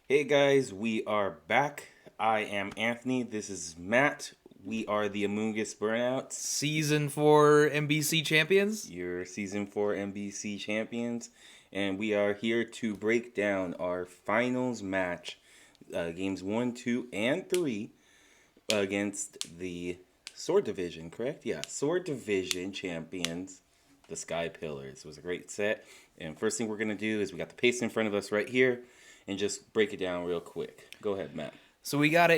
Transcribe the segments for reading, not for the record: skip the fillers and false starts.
Hey guys, we are back. I am Anthony. This is Matt. We are the Amoonguss Burnouts, Season 4 MBC champions. your season 4 MBC champions, and we are here to break down our finals match, games 1, 2, and 3, against the Sword Division, correct? Yeah, Sword Division champions, the Sky Pillars. It was a great set. And first thing we're going to do is we got the pace in front of us right here and just break it down real quick. Go ahead, Matt. So we got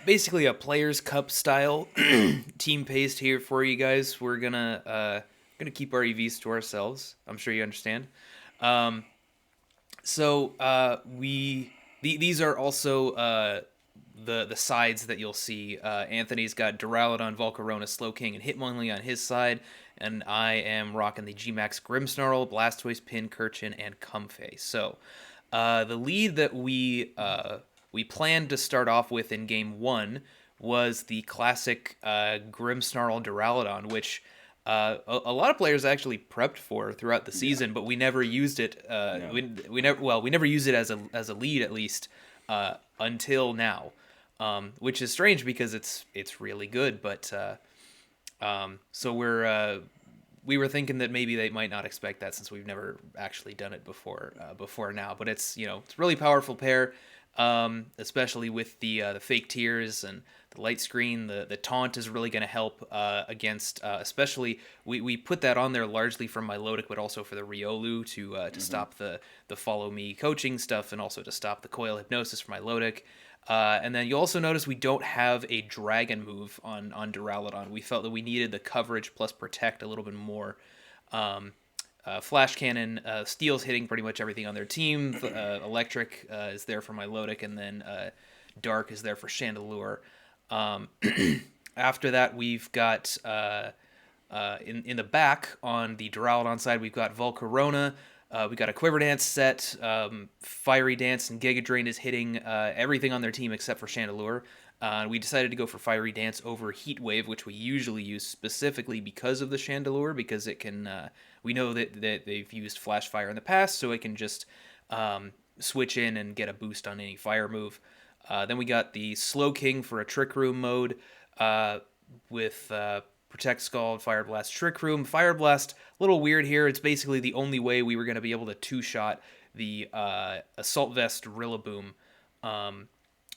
basically a Players Cup style team paste here for you guys. We're gonna keep our EVs to ourselves. I'm sure you understand. Um, these are also the sides that you'll see. Anthony's got Duraludon, Volcarona, Slowking, and Hitmonlee on his side, and I am rocking the Gmax Grimmsnarl, Blastoise, Pincurchin, and Comfey. So the lead that we planned to start off with in game one was the classic Grimmsnarl Duraludon, which a lot of players actually prepped for throughout the Yeah. season, but we never used it. No. We never used it as a lead at least until now, which is strange because it's really good. But so we were thinking that maybe they might not expect that since we've never actually done it before now. But it's really powerful pair, especially with the fake tears and the light screen. The taunt is really going to help against especially we put that on there largely for Milotic, but also for the Riolu to stop the follow me coaching stuff and also to stop the coil hypnosis for Milotic. And then you also notice we don't have a dragon move on Duraludon. We felt that we needed the coverage plus protect a little bit more. Flash Cannon steals hitting pretty much everything on their team. Electric is there for Milotic, and then Dark is there for Chandelure. Um, After that, we've got in the back on the Duraludon side, we've got Volcarona. We got a Quiver Dance set. Fiery Dance and Giga Drain is hitting everything on their team except for Chandelure. We decided to go for Fiery Dance over Heat Wave, which we usually use specifically because of the Chandelure, because it can. We know that they've used Flash Fire in the past, so it can just switch in and get a boost on any fire move. Then we got the Slow King for a Trick Room mode with Protect Scald, Fire Blast, Trick Room. Fire Blast, a little weird here. It's basically the only way we were going to be able to two-shot the Assault Vest Rillaboom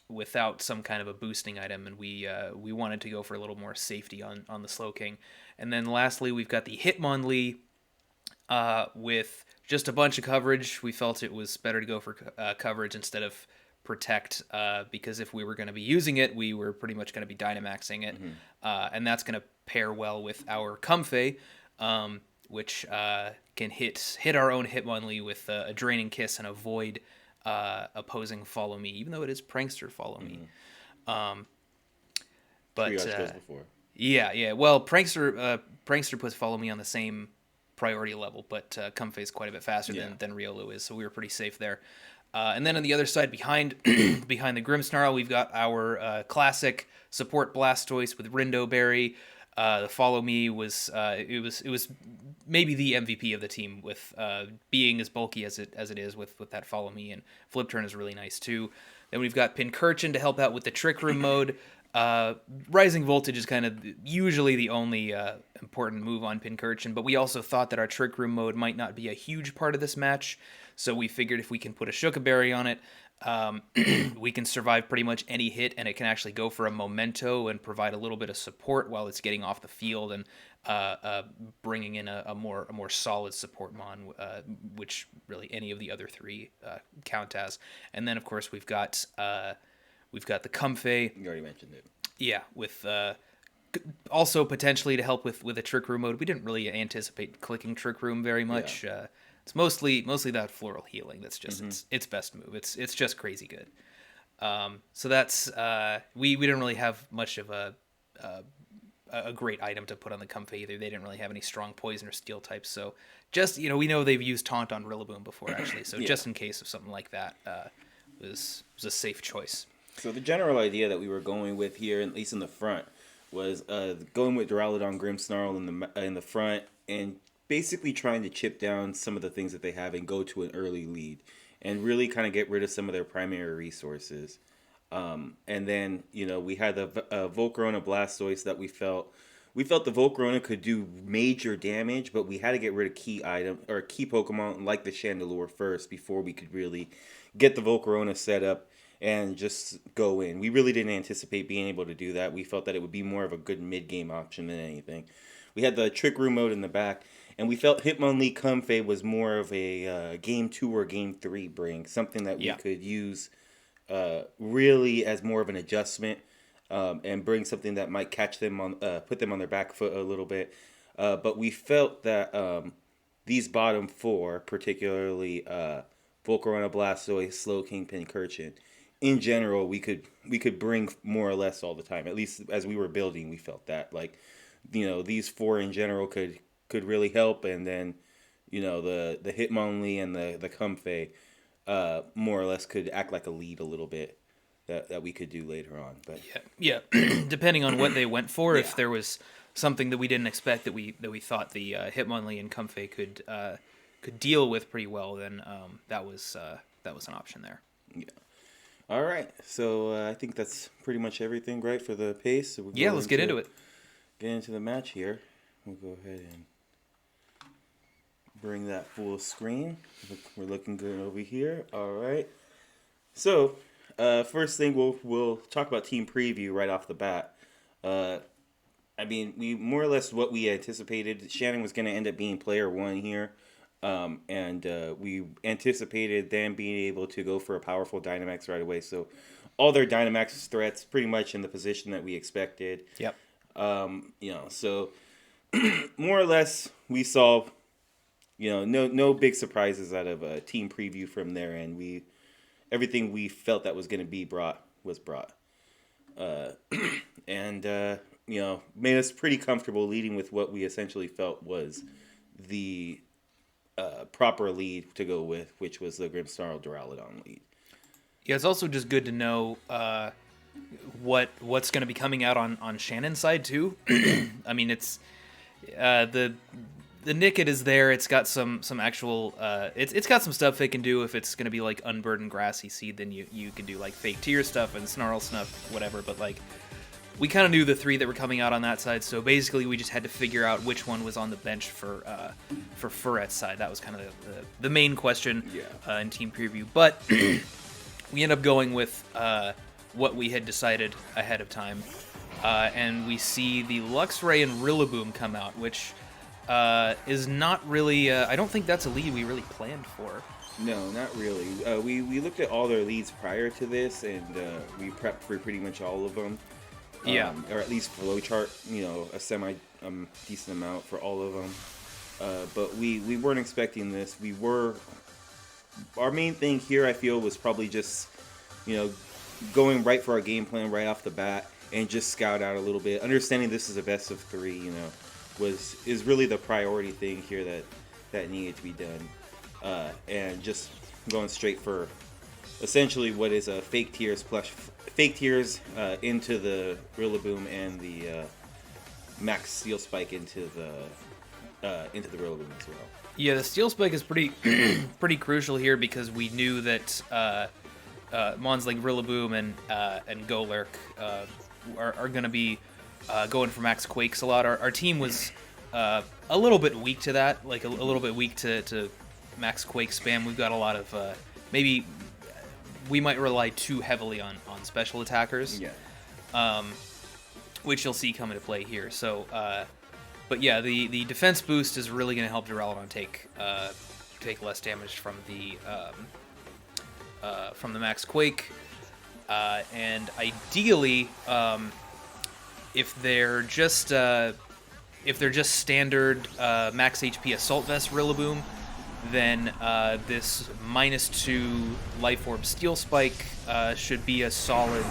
without some kind of a boosting item, and we wanted to go for a little more safety on the Slow King. And then lastly, we've got the Hitmonlee with just a bunch of coverage. We felt it was better to go for coverage instead of protect because if we were going to be using it, we were pretty much going to be Dynamaxing it, and that's going to pair well with our Comfey, which can hit our own Hitmonlee with a Draining Kiss and avoid opposing Follow Me, even though it is Prankster Follow Me. But Triage goes before. yeah. Well, Prankster puts Follow Me on the same priority level, but Comfey is quite a bit faster Yeah. than Riolu is, so we were pretty safe there. And then on the other side, behind behind the Grimmsnarl, we've got our classic support Blastoise with Rindo Berry. The Follow Me was it was maybe the MVP of the team with being as bulky as it is with that Follow Me, and Flip Turn is really nice too. Then we've got Pincurchin to help out with the Trick Room mode. Rising Voltage is kind of usually the only important move on Pincurchin, but we also thought that our Trick Room mode might not be a huge part of this match, so we figured if we can put a Shuka Berry on it, we can survive pretty much any hit, and it can actually go for a Memento and provide a little bit of support while it's getting off the field and bringing in a more solid support mon, which really any of the other three count as. And then of course we've got the Comfey. You already mentioned it. Yeah, with also potentially to help with a Trick Room mode. We didn't really anticipate clicking Trick Room very much. Yeah. It's mostly that floral healing. That's just its best move. It's just crazy good. So that's we didn't really have much of a great item to put on the Comfey either. They didn't really have any strong poison or steel types. So just we know they've used taunt on Rillaboom before actually. So Yeah. just in case of something like that, was a safe choice. So the general idea that we were going with here, at least in the front, was going with Duraludon Grimmsnarl in the front and basically trying to chip down some of the things that they have and go to an early lead. and really kind of get rid of some of their primary resources. And then, we had the Volcarona Blastoise that we felt the Volcarona could do major damage, but we had to get rid of key item or key Pokemon like the Chandelure first before we could really get the Volcarona set up and just go in. We really didn't anticipate being able to do that. We felt that it would be more of a good mid-game option than anything. We had the Trick Room mode in the back, and we felt Hitmonlee Comfey was more of a Game 2 or Game 3 bring, something that we could use really as more of an adjustment and bring something that might catch them on, put them on their back foot a little bit. But we felt that these bottom four, particularly Volcarona, Blastoise, Slowking, Pincurchin, in general, we could bring more or less all the time. At least as we were building, we felt that these four in general could really help, and then the Hitmonlee and the Comfey more or less could act like a lead a little bit that we could do later on. But yeah. Depending on what they went for, if there was something that we didn't expect that we thought the Hitmonlee and Comfey could deal with pretty well, then that was an option there. Yeah. All right, so I think that's pretty much everything, right, for the pace. So let's get into it. Get into the match here. We'll go ahead and bring that full screen. We're looking good over here. All right. So, first thing we'll talk about team preview right off the bat. We more or less what we anticipated. Shannon was going to end up being player one here. And we anticipated them being able to go for a powerful Dynamax right away. So all their Dynamax threats pretty much in the position that we expected. Yep. So more or less we saw, no big surprises out of a team preview from there. And everything we felt that was going to be brought was brought. And made us pretty comfortable leading with what we essentially felt was the proper lead to go with, which was the Grimmsnarl Duraludon lead. Yeah, it's also just good to know what's going to be coming out on Shannon's side too. It's the Nickit is there. It's got some actual. It's got some stuff it can do. If it's going to be like Unburdened Grassy Seed, then you can do like Fake Tear stuff and Snarl Snuff, whatever. But we kind of knew the three that were coming out on that side, so basically we just had to figure out which one was on the bench for Furret's side. That was kind of the main question in team preview. But we end up going with what we had decided ahead of time, and we see the Luxray and Rillaboom come out, which is not really. I don't think that's a lead we really planned for. No, not really. We looked at all their leads prior to this, and we prepped for pretty much all of them. Or at least flowchart, a semi decent amount for all of them. But we weren't expecting this. Our main thing here, I feel, was probably just, going right for our game plan right off the bat and just scout out a little bit. Understanding this is a best of three, is really the priority thing here that needed to be done. And just going straight for essentially what is a Fake Tears into the Rillaboom and the Max Steel Spike into the Rillaboom as well. Yeah, the Steel Spike is pretty crucial here because we knew that mons like Rillaboom and Golurk are going to be going for Max Quakes a lot. Our team was a little bit weak to that, a little bit weak to Max Quake spam. We've got a lot of maybe we might rely too heavily on special attackers, which you'll see come into play here. So, but yeah, the defense boost is really going to help Duraludon take less damage from the Max Quake, and ideally, if they're just standard max HP Assault Vest Rillaboom, then this -2 Life Orb Steel Spike should be a solid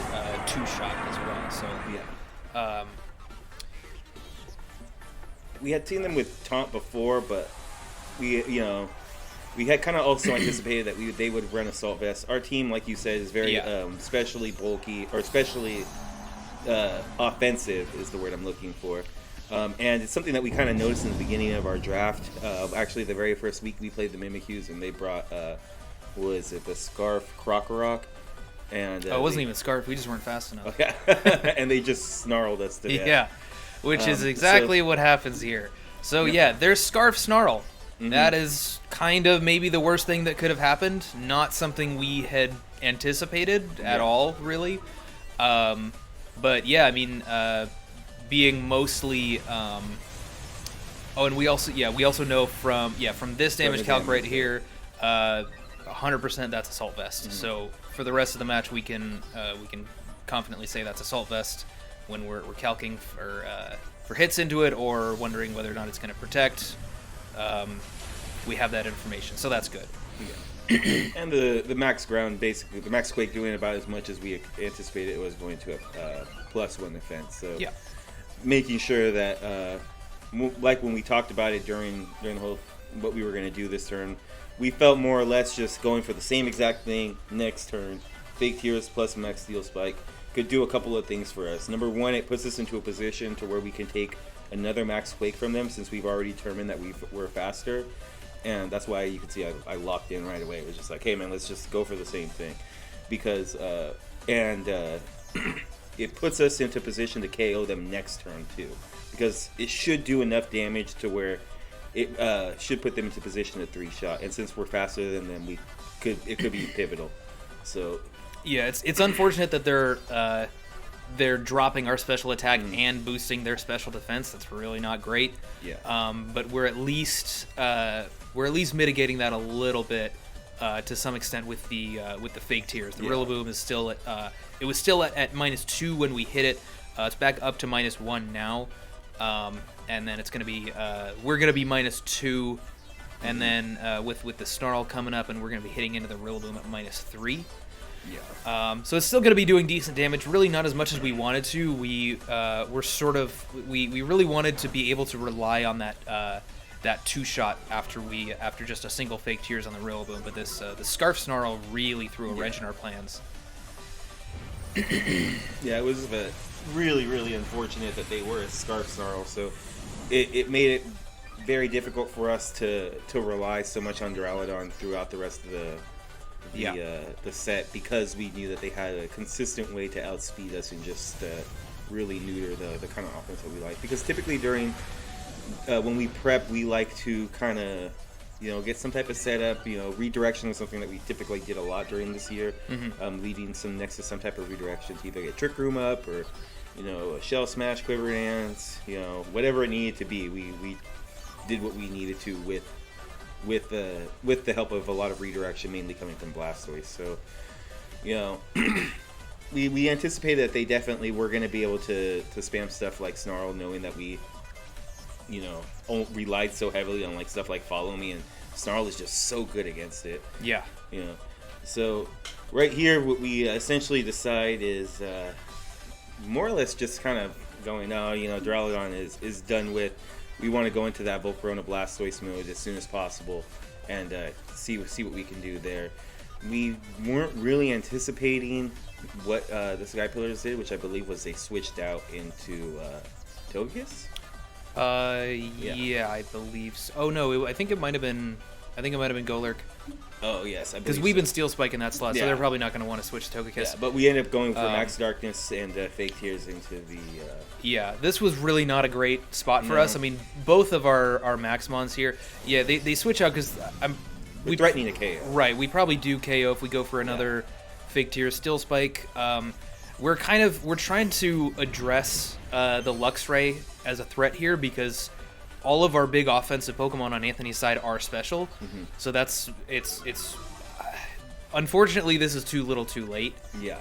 2-shot as well. So we had seen them with Taunt before, but we had kind of also anticipated that they would run Assault Vest. Our team, like you said, is very especially bulky, or especially offensive is the word I'm looking for. And it's something that we kind of noticed in the beginning of our draft. Actually, the very first week we played the Mimikyus, and they brought was it the Scarf Krokorok, and it wasn't even Scarf. We just weren't fast enough. Okay. And they just snarled us to death. Yeah, which is exactly what happens here. So yeah, there's Scarf Snarl. Mm-hmm. That is kind of maybe the worst thing that could have happened. Not something we had anticipated at all, really. But yeah, I mean, being mostly. And we also know from this damage calc right here, 100% that's Assault Vest. Mm-hmm. So for the rest of the match, we can confidently say that's Assault Vest when we're calcing for hits into it or wondering whether or not it's going to protect. We have that information, so that's good. Yeah. And the max ground, basically, the max quake doing about as much as we anticipated it was going to +1 defense. So Yeah. making sure that, like when we talked about it during the whole what we were going to do this turn, we felt more or less just going for the same exact thing next turn. Fake Tears plus Max Steel Spike could do a couple of things for us. Number one, it puts us into a position to where we can take another Max Quake from them since we've already determined that we're faster. And that's why you can see I locked in right away. It was just like, hey man, let's just go for the same thing. Because, it puts us into position to KO them next turn too. Because it should do enough damage to where it should put them into position to 3-shot. And since we're faster than them, it could be pivotal. So yeah, it's unfortunate that they're dropping our special attack and boosting their special defense. That's really not great. Yeah. But we're at least mitigating that a little bit to some extent with the fake tears. The Rillaboom is still at it was still at -2 when we hit it. It's back up to -1 now. And then it's gonna be we're gonna be -2, and then with the Snarl coming up, and we're gonna be hitting into the Rillaboom at -3. Yeah. So it's still gonna be doing decent damage. Really not as much as we wanted to. We really wanted to be able to rely on that 2-shot after just a single fake tears on the Rillaboom, but this the Scarf Snarl really threw a wrench in our plans. Yeah, it was really, really unfortunate that they were a Scarf Snarl, so it made it very difficult for us to rely so much on Duraludon throughout the rest of the set, because we knew that they had a consistent way to outspeed us and just really neuter the kind of offense that we like. Because typically during when we prep, we like to kind of get some type of setup. Redirection was something that we typically did a lot during this year, leading some next to some type of redirection to either get Trick Room up or a Shell Smash, Quiver Dance, whatever it needed to be. We did what we needed to with the help of a lot of redirection, mainly coming from Blastoise. So we anticipated that they definitely were going to be able to spam stuff like Snarl, knowing that we relied so heavily on stuff like Follow Me, and Snarl is just so good against it. Yeah. So right here, what we essentially decide is more or less just kind of going, Duraludon is done with. We want to go into that Volcarona Blastoise mode as soon as possible and see what we can do there. We weren't really anticipating what the Sky Pillars did, which I believe was they switched out into Togekiss. Yeah, I believe so. Oh no, I think it might have been Golurk. Oh yes, because we've been Steel Spike in that slot, so they're probably not going to want to switch to Togekiss. Yeah, but we ended up going for Max Darkness and Fake Tears into the. Yeah, this was really not a great spot for us. I mean, both of our Maxmons here, they switch out because we're threatening a KO. Right, we probably do KO if we go for another Fake Tears Steel Spike. We're trying to address the Luxray as a threat here because all of our big offensive Pokemon on Anthony's side are special. So it's unfortunately this is too little too late. Yeah.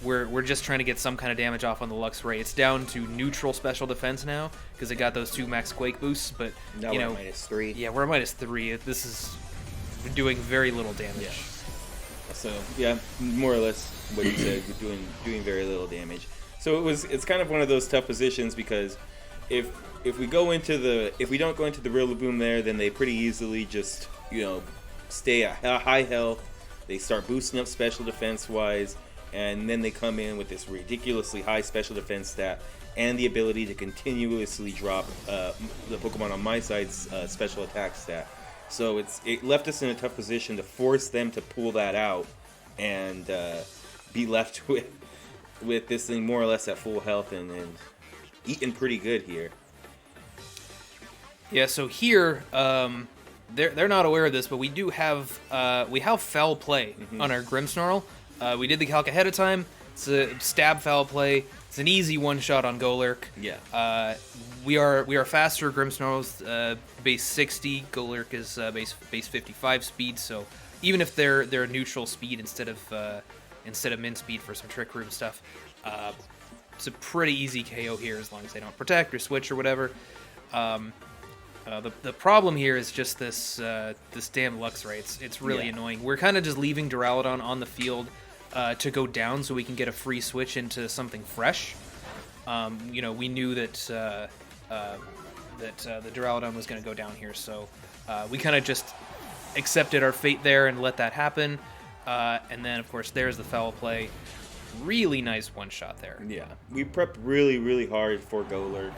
We're just trying to get some kind of damage off on the Luxray. It's down to neutral special defense now because it got those 2 Max Quake boosts, but now we're at -3. Yeah, we're at -3. This is doing very little damage. Yeah. So yeah, more or less what you said, we're doing very little damage. So it's kind of one of those tough positions because if we don't go into the Rillaboom there, then they pretty easily just stay at high health. They start boosting up special defense wise, and then they come in with this ridiculously high special defense stat and the ability to continuously drop the Pokemon on my side's special attack stat. So it left us in a tough position to force them to pull that out and be left with this thing more or less at full health and eating pretty good here. Yeah, so here, they're not aware of this, but we do have foul play on our Grimmsnarl. We did the calc ahead of time. It's a stab foul play. It's an easy one shot on Golurk. Yeah. We are faster. Grimmsnarl's base 60. Golurk is base 55 speed. So even if they're neutral speed instead of min speed for some trick room stuff, it's a pretty easy KO here as long as they don't protect or switch or whatever. The problem here is just this damn Luxray. It's really annoying. We're kind of just leaving Duraludon on the field to go down so we can get a free switch into something fresh. We knew that the Duraludon was going to go down here, so we kind of just accepted our fate there and let that happen. And then, of course, there's the foul play. Really nice one-shot there. Yeah, we prepped really, really hard for Golurk.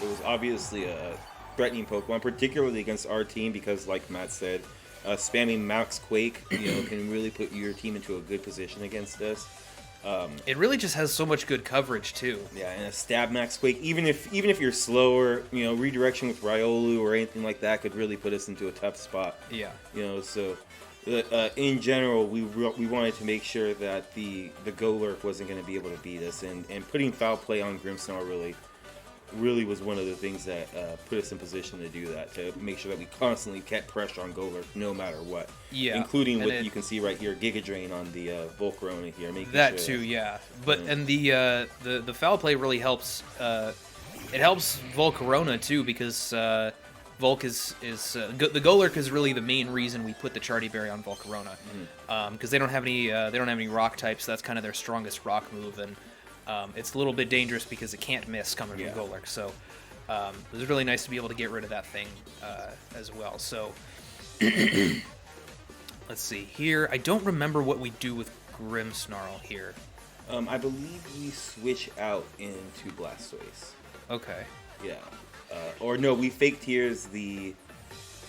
It was obviously a threatening Pokemon, particularly against our team, because, like Matt said, spamming Max Quake, can really put your team into a good position against us. It really just has so much good coverage too. Yeah, and a stab Max Quake, even if you're slower, redirection with Riolu or anything like that could really put us into a tough spot. Yeah. So in general, we wanted to make sure that the Golurk wasn't going to be able to beat us, and putting foul play on Grimmsnarl really was one of the things that put us in position to do that, to make sure that we constantly kept pressure on Golurk no matter what. Yeah. Including what you can see right here, Giga Drain on the Volcarona here. Making that sure too, yeah. But and the foul play really helps. It helps Volcarona too, because Volk is the Golurk is really the main reason we put the Charty Berry on Volcarona, because they don't have any rock types. That's kind of their strongest rock move, and it's a little bit dangerous because it can't miss coming from Golurk. So it was really nice to be able to get rid of that thing as well. So let's see here. I don't remember what we do with Grimmsnarl here. I believe we switch out into Blastoise. Okay. Yeah. Or no, we fake tears the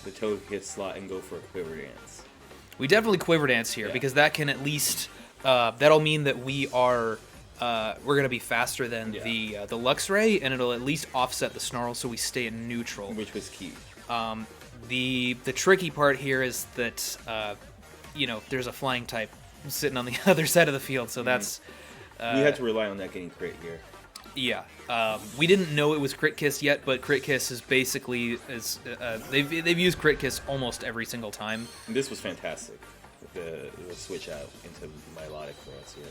Togekiss slot and go for a Quiver Dance. We definitely Quiver Dance here, because that can at least that'll mean that we're gonna be faster than the Luxray, and it'll at least offset the Snarl so we stay in neutral, which was key. The tricky part here is that there's a flying type sitting on the other side of the field, so that's we had to rely on that getting crit here. Yeah, we didn't know it was Crit Kiss yet, but Crit Kiss is basically they've used Crit Kiss almost every single time. And this was fantastic, the switch out into Milotic for us here.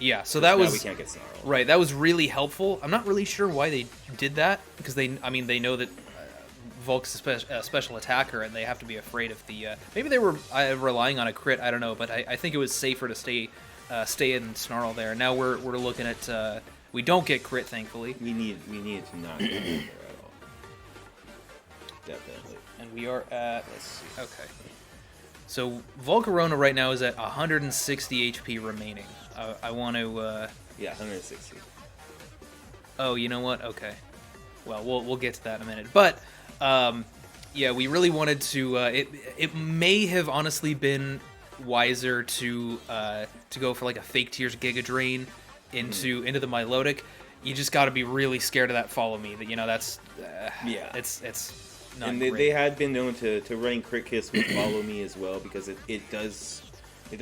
Yeah, so that was we can't get Snarl. Right. That was really helpful. I'm not really sure why they did that, because they know that Volk's a special attacker and they have to be afraid of the. Maybe they were relying on a crit. I don't know, but I think it was safer to stay in Snarl there. Now we're looking at. We don't get crit, thankfully. We needed to not get crit there at all. Definitely. And we are at. Let's see. Okay. So Volcarona right now is at 160 HP remaining. I want to. Yeah, 160. Oh, you know what? Okay. Well, we'll get to that in a minute. But yeah, we really wanted to. It may have honestly been wiser to go for like a fake Tears Giga Drain into the Milotic. You just got to be really scared of that follow me. That that's it's not. And they had been known to running Crit Kiss with follow me as well, because it does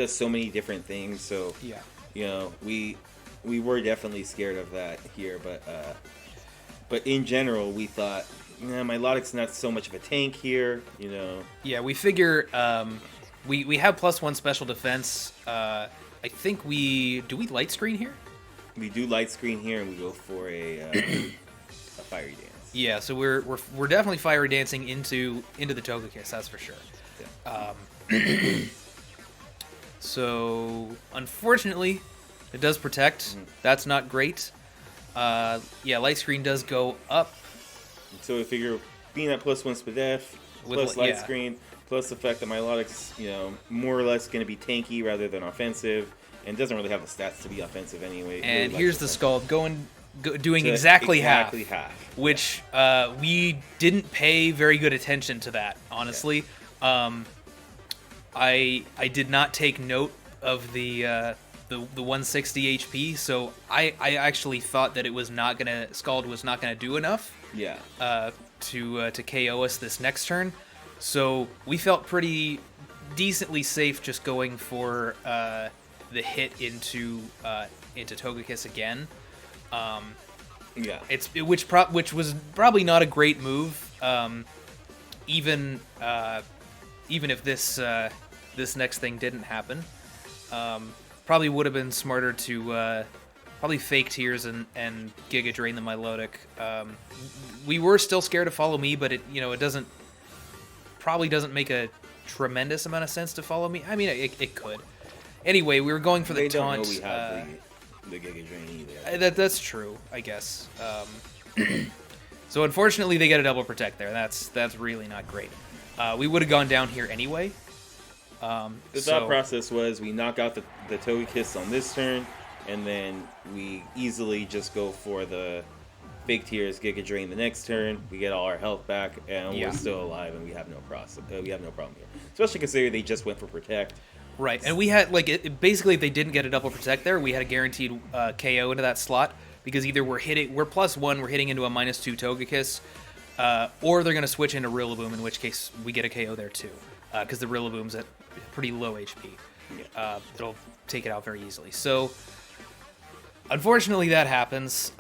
so many different things. So yeah, we were definitely scared of that here, but in general we thought, Milotic's not so much of a tank here, Yeah, we figure we have +1 special defense. I think do we light screen here? We do light screen here, and we go for a fiery dance. Yeah, so we're definitely fiery dancing into the Togekiss, that's for sure. Yeah. So unfortunately, it does protect. That's not great. Yeah, light screen does go up. So we figure being at +1 SPDEF, plus light screen, plus the fact that Milotic's more or less going to be tanky rather than offensive, and doesn't really have the stats to be offensive anyway. And really here's the Scald going doing To exactly exactly half, half. which we didn't pay very good attention to that, honestly. I did not take note of the 160 HP, so I actually thought that it was not gonna Scald was not gonna do enough Yeah. to KO us this next turn. So we felt pretty decently safe just going for the hit into Togekiss again. Yeah. Which was probably not a great move. Even if this next thing didn't happen, probably would have been smarter to probably fake Tears and Giga Drain the Milotic. We were still scared to follow me, but it doesn't make a tremendous amount of sense to follow me. I mean, it could. Anyway, we were going for the taunt. They don't know we have the Giga Drain either. That's true, I guess. So unfortunately, they get a double protect there. That's really not great. We would have gone down here anyway. The thought process was we knock out the Togekiss on this turn, and then we easily just go for the Fake Tears Giga Drain the next turn. We get all our health back, and we're still alive, and we have no problem here. Especially considering they just went for Protect. Right, and we had basically if they didn't get a double protect there, we had a guaranteed KO into that slot because either we're +1, we're hitting into a -2 Togekiss, or they're gonna switch into Rillaboom, in which case we get a KO there too, because the Rillaboom's at pretty low HP. It'll take it out very easily. So unfortunately that happens,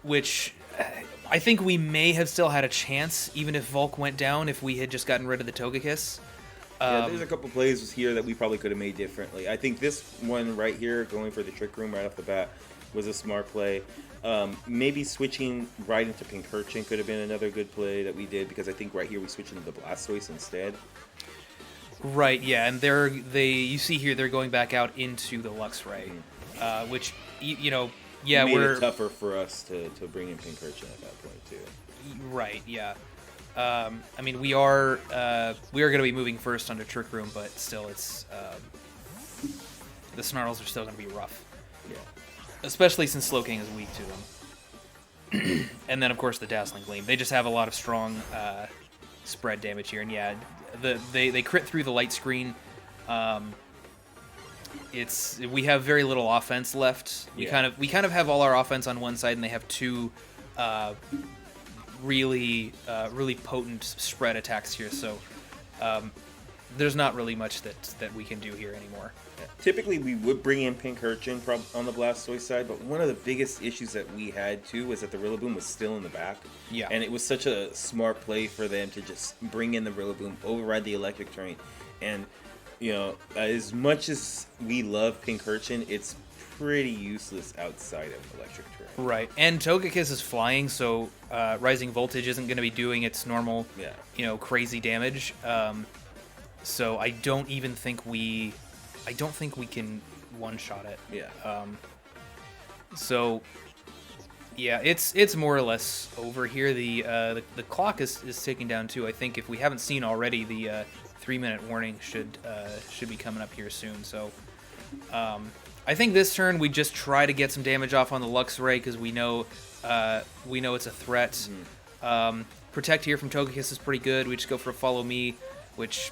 which I think we may have still had a chance even if Volk went down if we had just gotten rid of the Togekiss. There's a couple plays here that we probably could have made differently. I think this one right here, going for the Trick Room right off the bat, was a smart play. Maybe switching right into Pincurchin could have been another good play that we did, because I think right here we switched into the Blastoise instead. Right, yeah, and you see here they're going back out into the Luxray, which made we're it tougher for us to bring in Pincurchin at that point too. Right, yeah. I mean, we are going to be moving first under Trick Room, but still, it's the Snarls are still going to be rough. Yeah. Especially since Slowking is weak to them. And then, of course, the Dazzling Gleam. They just have a lot of strong spread damage here, and yeah, they crit through the light screen. We have very little offense left. We kind of have all our offense on one side, and they have two really potent spread attacks here, so there's not really much that we can do here anymore. Yeah. Typically we would bring in Pincurchin on the Blastoise side, but one of the biggest issues that we had too was that the Rillaboom was still in the back. Yeah. And it was such a smart play for them to just bring in the Rillaboom, override the electric terrain, and as much as we love Pincurchin, it's pretty useless outside of electric terrain. Right, and Togekiss is flying, so Rising Voltage isn't going to be doing its normal, crazy damage. So I don't think we can one-shot it. Yeah. So yeah, it's more or less over here. The clock is ticking down too. I think if we haven't seen already, the 3-minute warning should be coming up here soon. So I think this turn we just try to get some damage off on the Luxray because we know it's a threat. Protect here from Togekiss is pretty good. We just go for a Follow Me, which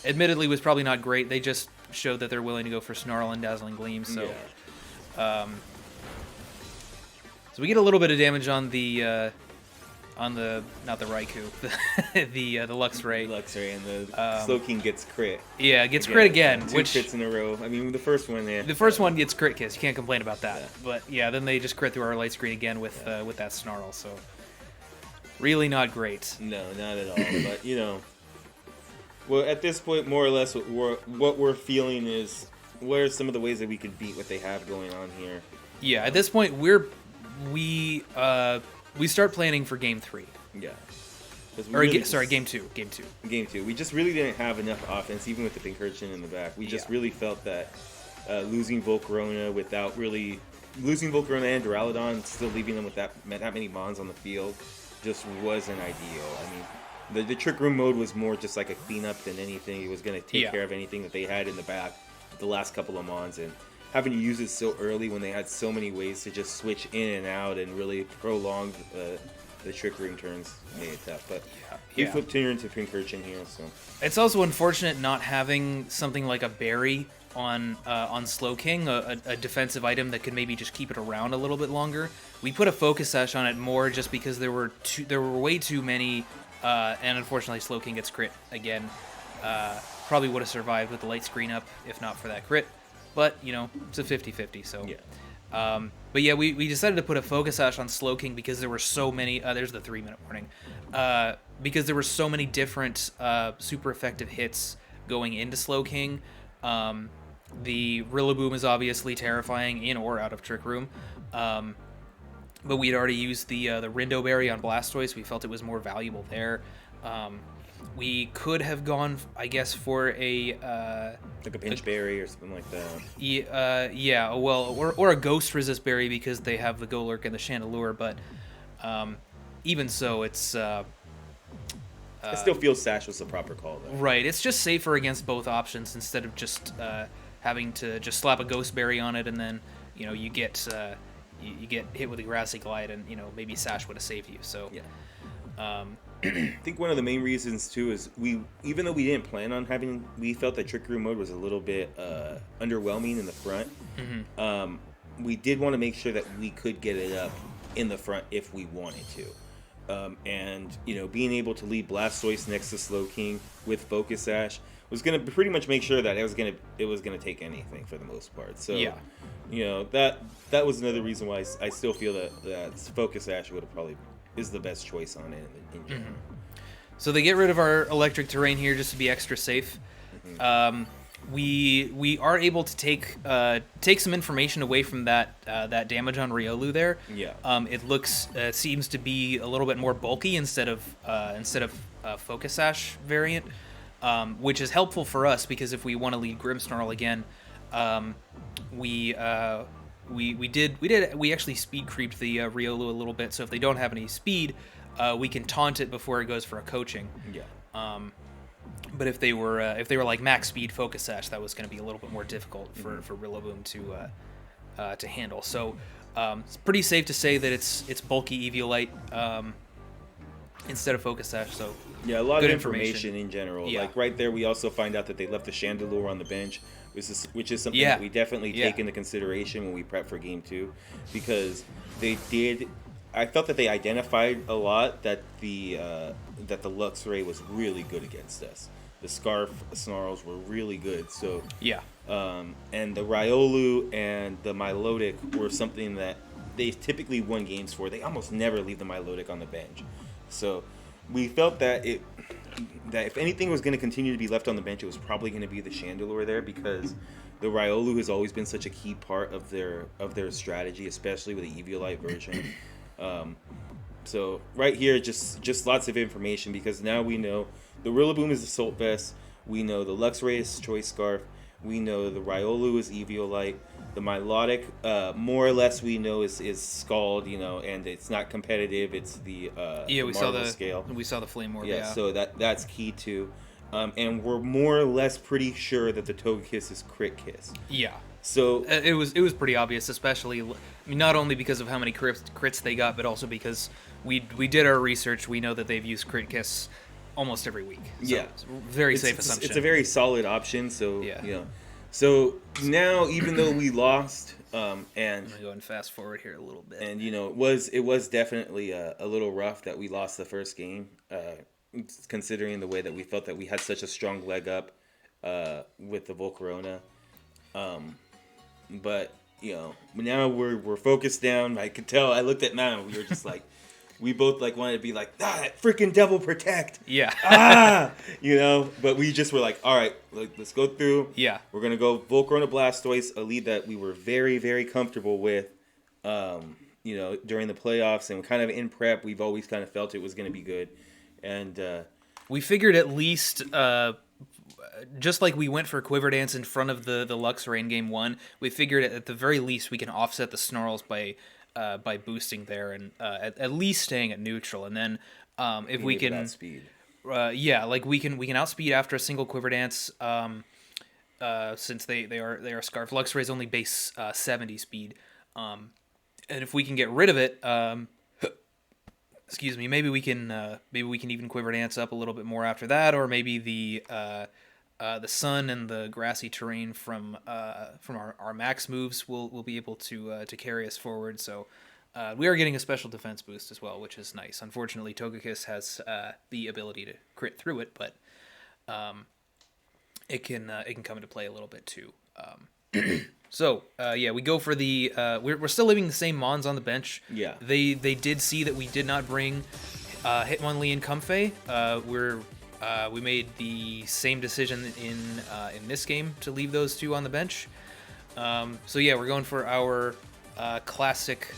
admittedly was probably not great. They just showed that they're willing to go for Snarl and Dazzling Gleam. So, so we get a little bit of damage on the not the Raikou, the Luxray. Luxray, and the Slowking gets crit. Yeah, gets crit again. Two which crits in a row. I mean, the first one, yeah. The first one gets crit kiss. You can't complain about that. Yeah. But yeah, then they just crit through our light screen again with that Snarl. So really not great. No, not at all. But well, at this point, more or less, what we're feeling is what are some of the ways that we could beat what they have going on here. Yeah, at this point, we start planning for Game 3. Yeah. Game 2. Game 2. We just really didn't have enough offense, even with the Pincurchin in the back. We just really felt that losing Volcarona and Duraludon, still leaving them with that many Mons on the field, just wasn't ideal. I mean, the Trick Room mode was more just like a cleanup than anything. It was going to take care of anything that they had in the back, the last couple of Mons, and having to use it so early when they had so many ways to just switch in and out and really prolong the Trick Room turns made it tough. But we flipped turn to Concursion here, so It's also unfortunate not having something like a berry on Slow King, a defensive item that could maybe just keep it around a little bit longer. We put a Focus Sash on it more just because there were way too many, and unfortunately Slow King gets crit again. Probably would have survived with the light screen up if not for that crit, but you know, it's a 50-50, so yeah. but yeah, we decided to put a Focus Sash on Slow King because there were so many. There's the 3-minute warning. Because there were so many different super effective hits going into Slow King. The Rillaboom is obviously terrifying in or out of Trick Room. But we had already used the Rindo Berry on Blastoise. We felt it was more valuable there. We could have gone, I guess, for a like a Pinch Berry or something like that. Yeah, well, or a Ghost Resist Berry because they have the Golurk and the Chandelure. But even so, it's I still feel Sash was the proper call, though. right. It's just safer against both options instead of just having to just slap a Ghost Berry on it and then you know you get hit with a Grassy Glide and you know maybe Sash would have saved you. So yeah. I think one of the main reasons too is even though we didn't plan on having, we felt that Trick Room mode was a little bit underwhelming in the front. Mm-hmm. We did want to make sure that we could get it up in the front if we wanted to. And you know, being able to lead Blastoise next to Slow King with Focus Sash was gonna pretty much make sure that it was gonna take anything for the most part. So yeah, you know that was another reason why I still feel that Focus Sash would have probably is the best choice on it in general. Mm-hmm. So they get rid of our electric terrain here just to be extra safe. Mm-hmm. We are able to take some information away from that damage on Riolu there. Yeah. It seems to be a little bit more bulky instead of Focus Sash variant, which is helpful for us because if we want to lead Grimmsnarl again, we actually speed creeped the Riolu a little bit. So if they don't have any speed, we can taunt it before it goes for a coaching. Yeah. But if they were like max speed Focus Sash, that was going to be a little bit more difficult for Rillaboom to handle. So it's pretty safe to say that it's bulky Eviolite instead of Focus Sash. So yeah, a lot of information in general. Yeah. Like right there, we also find out that they left the Chandelure on the bench, which is something that we definitely take into consideration when we prep for Game 2, because they did. I felt that they identified a lot that the Luxray was really good against us. The Scarf Snarls were really good. So yeah. And the Riolu and the Milotic were something that they typically won games for. They almost never leave the Milotic on the bench. So we felt that if anything was going to continue to be left on the bench, it was probably going to be the Chandelure there, because the Riolu has always been such a key part of their strategy, especially with the Eviolite version. So right here, just lots of information, because now we know the Rillaboom is Assault Vest, we know the Luxray is Choice Scarf, we know the Riolu is Eviolite, the Milotic, more or less we know is Scald, you know, and it's not competitive. It's the we saw the scale. We saw the Flame Orb. Yeah, so that's key too, and we're more or less pretty sure that the Togekiss is Crit Kiss. Yeah. So it was pretty obvious, especially not only because of how many crits they got, but also because we did our research. We know that they've used Crit Kiss almost every week. So yeah, it's a very safe assumption. It's a very solid option. So yeah. You know, so now even though we lost, and I'm gonna go and fast forward here a little bit. And you know, it was definitely a little rough that we lost the first game, considering the way that we felt that we had such a strong leg up with the Volcarona. But you know, now we're focused down. I could tell. I looked at Matt and we were just like, we both like wanted to be like, that freaking Devil Protect. Yeah. You know. But we just were like, all right, let's go through. Yeah. We're gonna go Volcarona Blastoise, a lead that we were very, very comfortable with. You know, during the playoffs and kind of in prep, we've always kind of felt it was gonna be good, and we figured at least. Just like we went for Quiver Dance in front of the Luxray in Game 1, we figured at the very least we can offset the Snarls by boosting there and at least staying at neutral. And then if we can, speed. Yeah, like we can outspeed after a single Quiver Dance. since they are Scarf. Luxray is only base 70 speed, and if we can get rid of it, excuse me, maybe we can even Quiver Dance up a little bit more after that, or maybe the sun and the grassy terrain from our max moves will be able to carry us forward. So we are getting a special defense boost as well, which is nice. Unfortunately, Togekiss has the ability to crit through it, but it can come into play a little bit too. So we go for the we're still leaving the same Mons on the bench. Yeah. They did see that we did not bring Hitmonlee and Comfey. We made the same decision in this game to leave those two on the bench. So yeah, we're going for our classic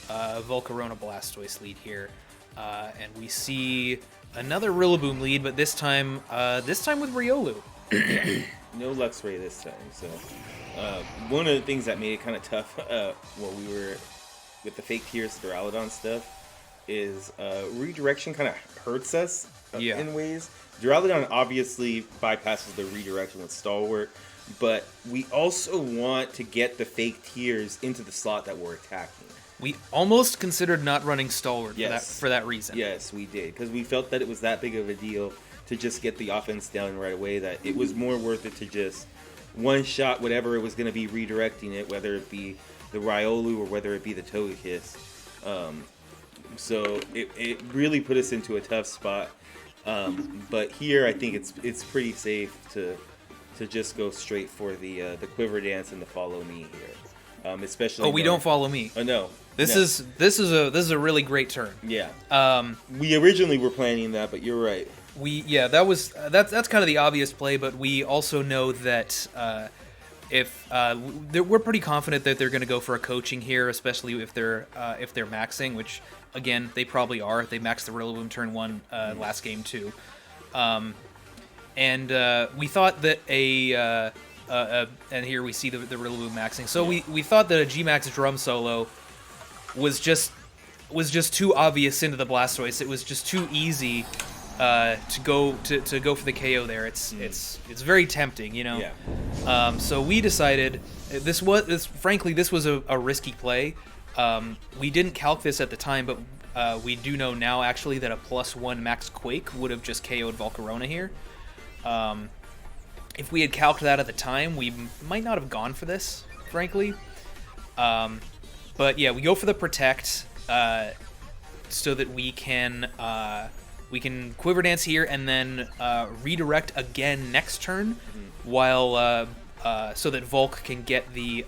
Volcarona Blastoise lead here, and we see another Rillaboom lead, but this time with Riolu. No Luxray this time. So one of the things that made it kind of tough while we were with the fake Tears Duraludon stuff is redirection kind of hurts us in ways. Duraludon obviously bypasses the redirection with Stalwart, but we also want to get the fake Tears into the slot that we're attacking. We almost considered not running Stalwart for that reason. Yes, we did, because we felt that it was that big of a deal to just get the offense down right away, that it was more worth it to just one-shot whatever it was going to be redirecting it, whether it be the Riolu or whether it be the Togekiss. So it really put us into a tough spot. But here I think it's pretty safe to just go straight for the Quiver Dance and the Follow Me here. Especially we don't Follow Me. Oh no. This is a really great turn. Yeah. We originally were planning that, but you're right. That's kind of the obvious play, but we also know that we're pretty confident that they're going to go for a coaching here, especially if they're maxing, which again they probably are. They maxed the Rillaboom turn 1 last game too, and we thought that and here we see the Rillaboom maxing. So we thought that a G-Max Drum Solo was just too obvious into the Blastoise. It was just too easy to go for the KO there. It's very tempting, you know. Yeah. So we decided this was a risky play. We didn't calc this at the time, but we do know now actually that a +1 Max Quake would have just KO'd Volcarona here. If we had calced that at the time, we might not have gone for this, frankly. But yeah, we go for the Protect so that we can Quiver Dance here and then redirect again next turn, while so that Volk can get the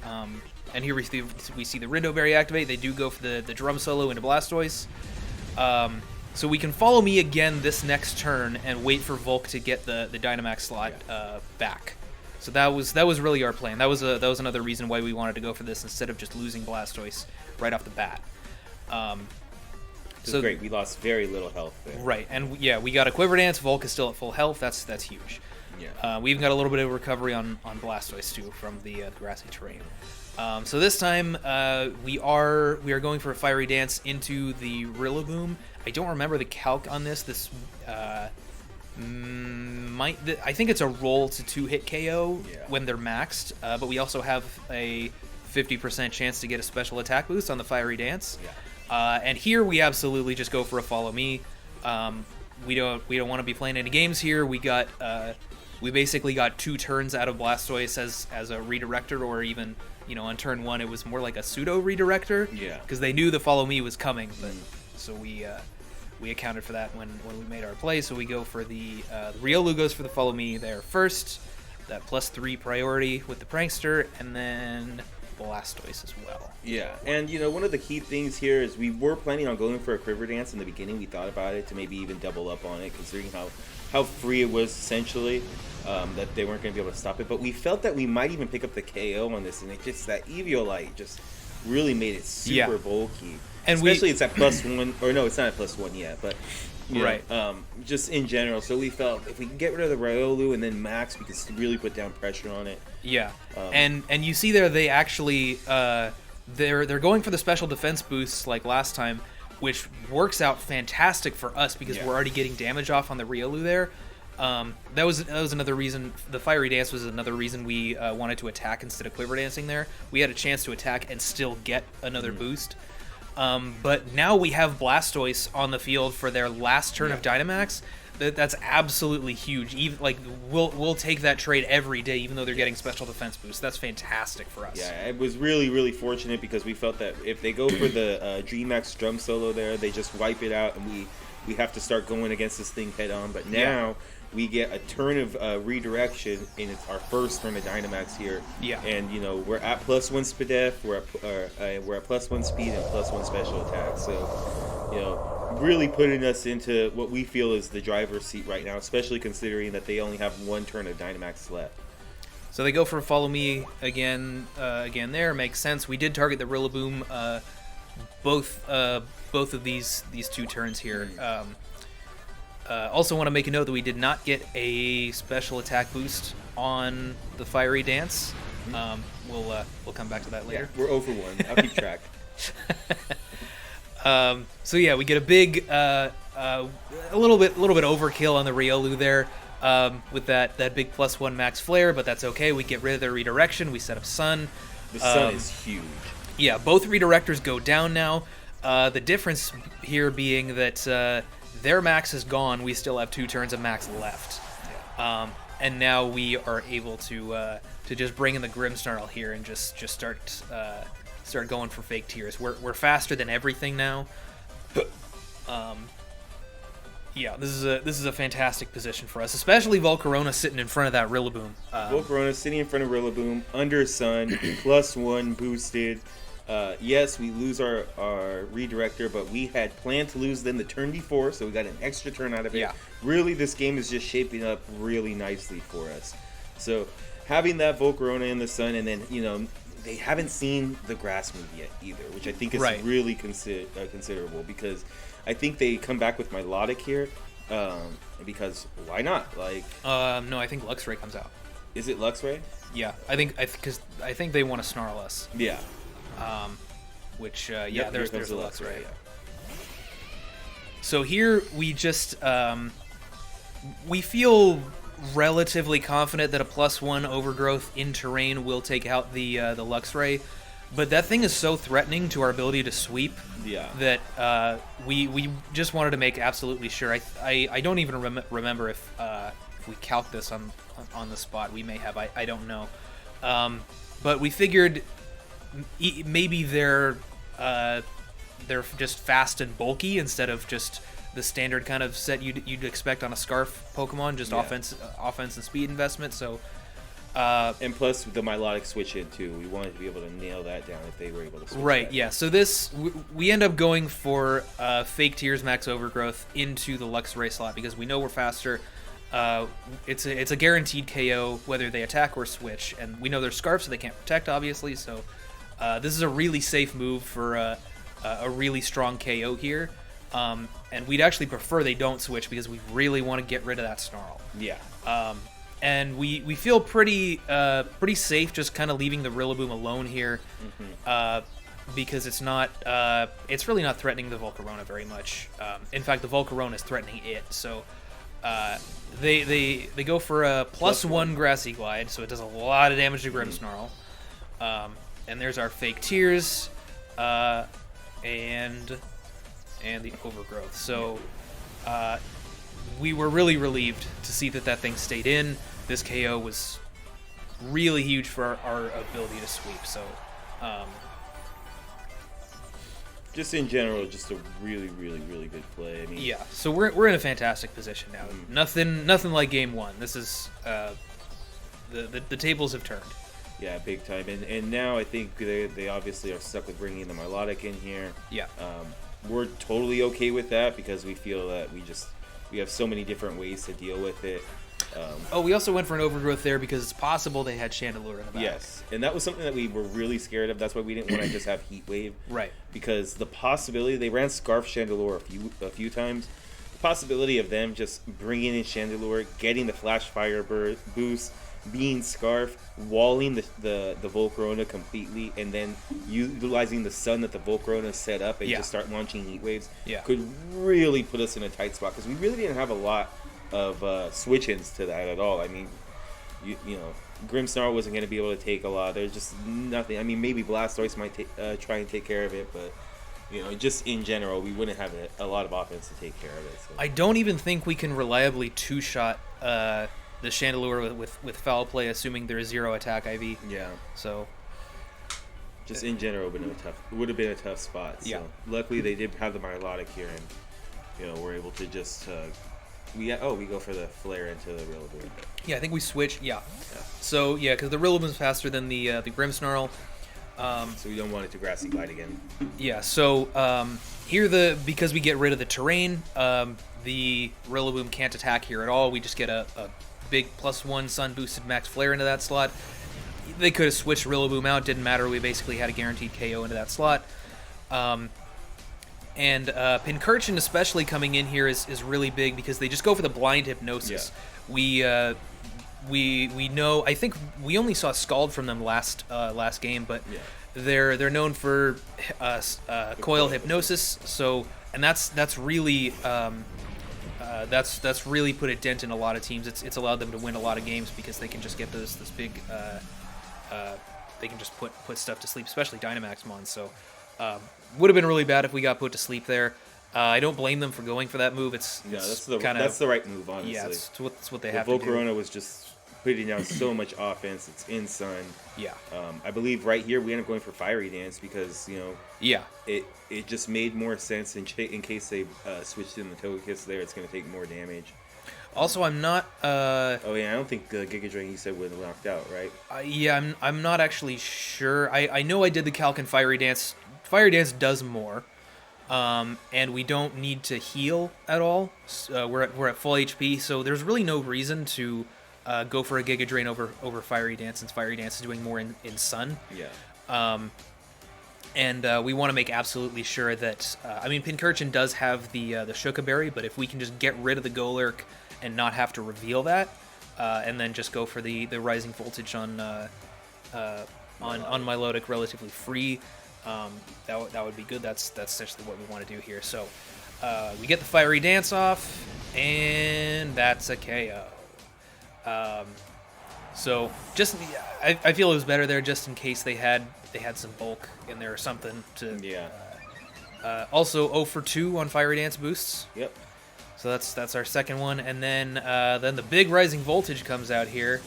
and here we see the Rindo Berry activate. They do go for the Drum Solo into Blastoise. So we can Follow Me again this next turn and wait for Volk to get the Dynamax slot back. So that was really our plan. That was another reason why we wanted to go for this instead of just losing Blastoise right off the bat. So great. We lost very little health there. Right, and yeah, we got a Quiver Dance. Volk is still at full health. That's huge. Yeah. We even got a little bit of recovery on Blastoise too from the grassy terrain. So this time we are going for a Fiery Dance into the Rillaboom. I don't remember the calc on this. I think it's a roll to 2-hit KO when they're maxed, but we also have a 50% chance to get a special attack boost on the Fiery Dance. Yeah. And here we absolutely just go for a Follow Me. We don't want to be playing any games here. We basically got 2 turns out of Blastoise as a redirector, or even, you know, on turn 1 it was more like a pseudo redirector. Yeah. Because they knew the Follow Me was coming, but so we accounted for that when we made our play. So we go for the Riolu goes for the Follow Me there first. That +3 priority with the Prankster, and then Blastoise as well. Yeah, and you know, one of the key things here is we were planning on going for a Quiver Dance in the beginning. We thought about it to maybe even double up on it, considering how free it was essentially, that they weren't going to be able to stop it. But we felt that we might even pick up the KO on this, and it just, that Eviolite just really made it super bulky. And especially it's at +1, or no, it's not at +1 yet, but right. Just in general. So we felt if we can get rid of the Riolu and then Max, we could really put down pressure on it. Yeah, and you see there they actually they're going for the special defense boosts like last time, which works out fantastic for us because we're already getting damage off on the Riolu there. That was another reason. The Fiery Dance was another reason we wanted to attack instead of Quiver Dancing there. We had a chance to attack and still get another boost. But now we have Blastoise on the field for their last turn of Dynamax. That's absolutely huge. Even like we'll take that trade every day, even though they're getting special defense boost. That's fantastic for us. Yeah, it was really fortunate because we felt that if they go for the DreamX drum solo there, they just wipe it out, and we have to start going against this thing head on. But now we get a turn of redirection, and it's our first turn of Dynamax here. Yeah. And we're at +1 Spadef, we're at +1 speed and +1 special attack. So really putting us into what we feel is the driver's seat right now, especially considering that they only have one turn of Dynamax left. So they go for Follow Me again. There makes sense. We did target the Rillaboom both of these two turns here. Also want to make a note that we did not get a special attack boost on the Fiery Dance. We'll come back to that later. Yeah, we're over 1. I'll keep track. So yeah, we get a big, a little bit overkill on the Riolu there, with that big +1 max flare, but that's okay. We get rid of the redirection. We set up Sun. The Sun is huge. Yeah, both redirectors go down now. The difference here being that their max is gone. We still have 2 turns of max left, and now we are able to just bring in the Grimmsnarl here and just start going for fake tears. We're faster than everything now. Yeah, this is a fantastic position for us, especially Volcarona sitting in front of that Rillaboom. Volcarona sitting in front of Rillaboom, under Sun, +1 boosted. Yes, we lose our redirector, but we had planned to lose them the turn before, so we got an extra turn out of it. Yeah. Really, this game is just shaping up really nicely for us. So having that Volcarona in the Sun, and then, they haven't seen the grass move yet either, which I think is really considerable, because I think they come back with Milotic here, because why not? No, I think Luxray comes out. Is it Luxray? Yeah, I think they want to snarl us. Yeah. Which Yep, there's the the Luxray. Yeah. So here we just we feel relatively confident that a +1 overgrowth in terrain will take out the Luxray, but that thing is so threatening to our ability to sweep that we just wanted to make absolutely sure. I don't even remember if we calc this on the spot. We may have. I don't know. But we figured maybe they're just fast and bulky instead of just the standard kind of set you'd expect on a Scarf Pokemon, just offense and speed investment. So and plus the Milotic switch in too. We wanted to be able to nail that down if they were able to switch. Right, that. yeah. So we end up going for Fake Tears Max Overgrowth into the Luxray slot because we know we're faster. It's a guaranteed KO whether they attack or switch, and we know they're Scarf, so they can't protect, obviously. So this is a really safe move for a really strong KO here. And we'd actually prefer they don't switch because we really want to get rid of that Snarl. Yeah. And we feel pretty safe just kind of leaving the Rillaboom alone here, because it's really not threatening the Volcarona very much. In fact, the Volcarona is threatening it. So they go for a +1 Grassy Glide, so it does a lot of damage to Grimmsnarl. And there's our Fake Tears, and the Overgrowth. So we were really relieved to see that thing stayed in. This KO was really huge for our ability to sweep. So just in general, just a really good play. I mean, yeah. So we're in a fantastic position now. Nothing like game one. This is the tables have turned. Yeah, big time. And now I think they obviously are stuck with bringing the Milotic in here. Yeah. We're totally okay with that because we feel that we have so many different ways to deal with it. We also went for an Overgrowth there because it's possible they had Chandelure in the back. Yes, and that was something that we were really scared of. That's why we didn't want to just have Heat Wave. Right. Because the possibility, they ran Scarf Chandelure a few times. The possibility of them just bringing in Chandelure, getting the Flash Fire boost, being Scarf, walling the Volcarona completely, and then utilizing the Sun that the Volcarona set up and just start launching Heat Waves, could really put us in a tight spot because we really didn't have a lot of switch-ins to that at all. I mean, you know, Grimmsnarl wasn't going to be able to take a lot. There's just nothing. I mean, maybe Blastoise might try and take care of it, but you know, just in general, we wouldn't have a lot of offense to take care of it. So. I don't even think we can reliably two-shot the Chandelure with foul play, assuming there's 0 attack IV. Yeah. So. Just in general, would have been a tough spot. So. Yeah. Luckily, they did have the Milotic here, and you know, we're able to just we go for the flare into the Rillaboom. Yeah, I think we switched. Yeah. So yeah, because the Rillaboom's faster than the Grimmsnarl. So we don't want it to Grassy Glide again. Yeah. So here because we get rid of the terrain, the Rillaboom can't attack here at all. We just get a big +1 Sun boosted Max Flare into that slot. They could have switched Rillaboom out. Didn't matter. We basically had a guaranteed KO into that slot. And Pincurchin especially coming in here is really big because they just go for the blind hypnosis. Yeah. We know. I think we only saw Scald from them last game, but they're known for coil hypnosis. So that's really that's really put a dent in a lot of teams. It's allowed them to win a lot of games because they can just get this big. They can just put stuff to sleep, especially Dynamax Mons. So would have been really bad if we got put to sleep there. I don't blame them for going for that move. That's the right move, honestly. Yeah, it's what they have to do. Volcarona was just putting down so much offense. It's in Sun. Yeah. I believe right here we end up going for Fiery Dance because, you know, it just made more sense in case they switched in the Togekiss there. It's going to take more damage. Also, I'm not. I don't think Giga Drain you said would have knocked out, right? I'm not actually sure. I know I did the Calc and Fiery Dance. Fiery Dance does more, and we don't need to heal at all. We're at full HP, so there's really no reason to go for a Giga Drain over Fiery Dance, since Fiery Dance is doing more in Sun. Yeah. And we want to make absolutely sure that Pincurchin does have the Shuka Berry, but if we can just get rid of the Golurk and not have to reveal that, and then just go for the Rising Voltage on Milotic relatively free, that would be good. That's essentially what we want to do here. So we get the Fiery Dance off, and that's a KO. So just I feel it was better there just in case they had some bulk in there or something to. Yeah. Also 0 for 2 on Fiery Dance boosts. Yep. So that's our second one, and then the big Rising Voltage comes out here.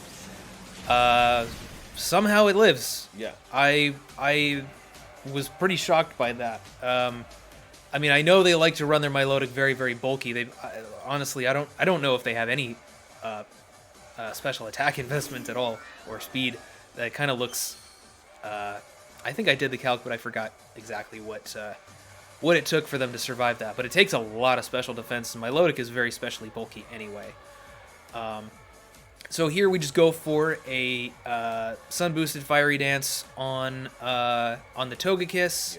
Somehow it lives. Yeah. I was pretty shocked by that. I know they like to run their Milotic very, very bulky. Honestly, I don't know if they have any special attack investment at all or speed. That kind of looks. I think I did the calc, but I forgot exactly what it took for them to survive that. But it takes a lot of special defense, and Milotic is very specially bulky anyway. So here we just go for a Sun Boosted Fiery Dance on the Togekiss.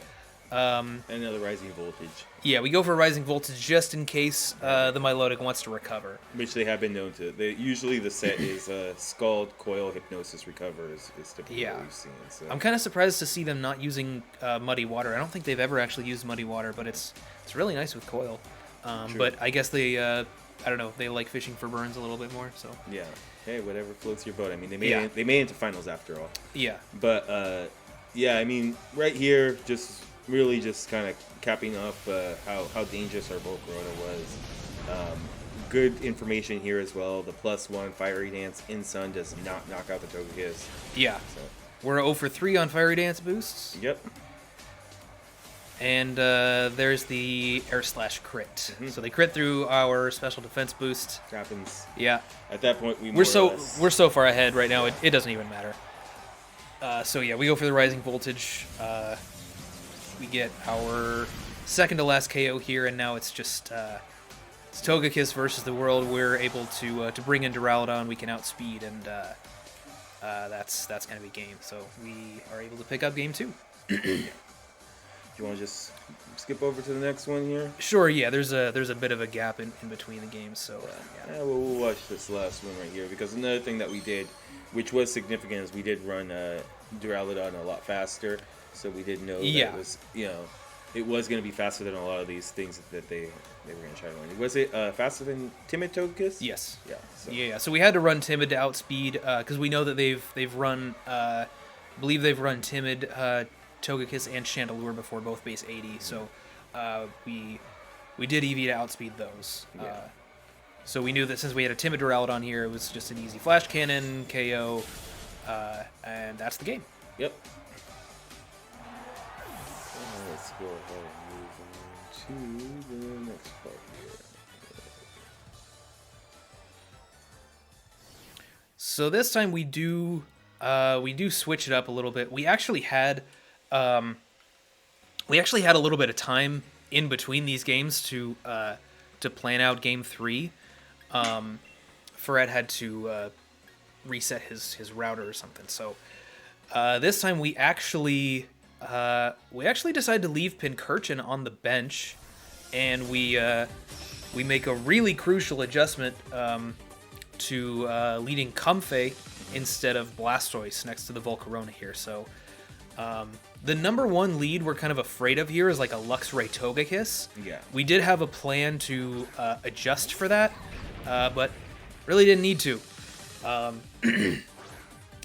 Another Rising Voltage. Yeah, we go for a Rising Voltage just in case the Milotic wants to recover. Which they have been known to. Usually the set is Scald, Coil, Hypnosis, Recover is typically what we've seen. So. I'm kind of surprised to see them not using Muddy Water. I don't think they've ever actually used Muddy Water, but it's really nice with Coil. But I guess they, I don't know, they like fishing for burns a little bit more. So yeah, hey, whatever floats your boat. They made it into finals after all. Yeah. But right here, just kind of capping up how dangerous our Volcarona was. Good information here as well. The +1 Fiery Dance in Sun does not knock out the Togekiss. Yeah. So. We're 0 for 3 on Fiery Dance boosts. Yep. And there's the Air Slash crit. Mm-hmm. So they crit through our special defense boost. Happens. Yeah. At that point, we're so far ahead right now. It doesn't even matter. So yeah, we go for the Rising Voltage. We get our second to last KO here, and now it's just it's Togekiss versus the world. We're able to bring in Duraludon. We can outspeed, and that's going to be game. So we are able to pick up game 2. You want to just skip over to the next one here? Sure. Yeah. There's a bit of a gap in between the games. So we'll watch this last one right here, because another thing that we did, which was significant, is we did run Duraludon a lot faster. So we did know that it was, it was going to be faster than a lot of these things that they were going to try to run. Was it faster than Timid Togekiss? Yes. Yeah. So. Yeah. So we had to run Timid to outspeed because we know that they've run. I believe they've run Timid, Togekiss, and Chandelure before both base 80. So we did EV to outspeed those. Yeah. So we knew that since we had a Timid Duraludon here, it was just an easy Flash Cannon, KO, and that's the game. Yep. Let's go ahead and move on to the next part here. So this time we do switch it up a little bit. We actually had a little bit of time in between these games to plan out game 3. Fred had to reset his router or something. So this time we actually decided to leave Pincurchin on the bench, and we make a really crucial adjustment to leading Comfey instead of Blastoise next to the Volcarona here. So the number 1 lead we're kind of afraid of here is like a Luxray Togekiss. Yeah. We did have a plan to adjust for that, but really didn't need to.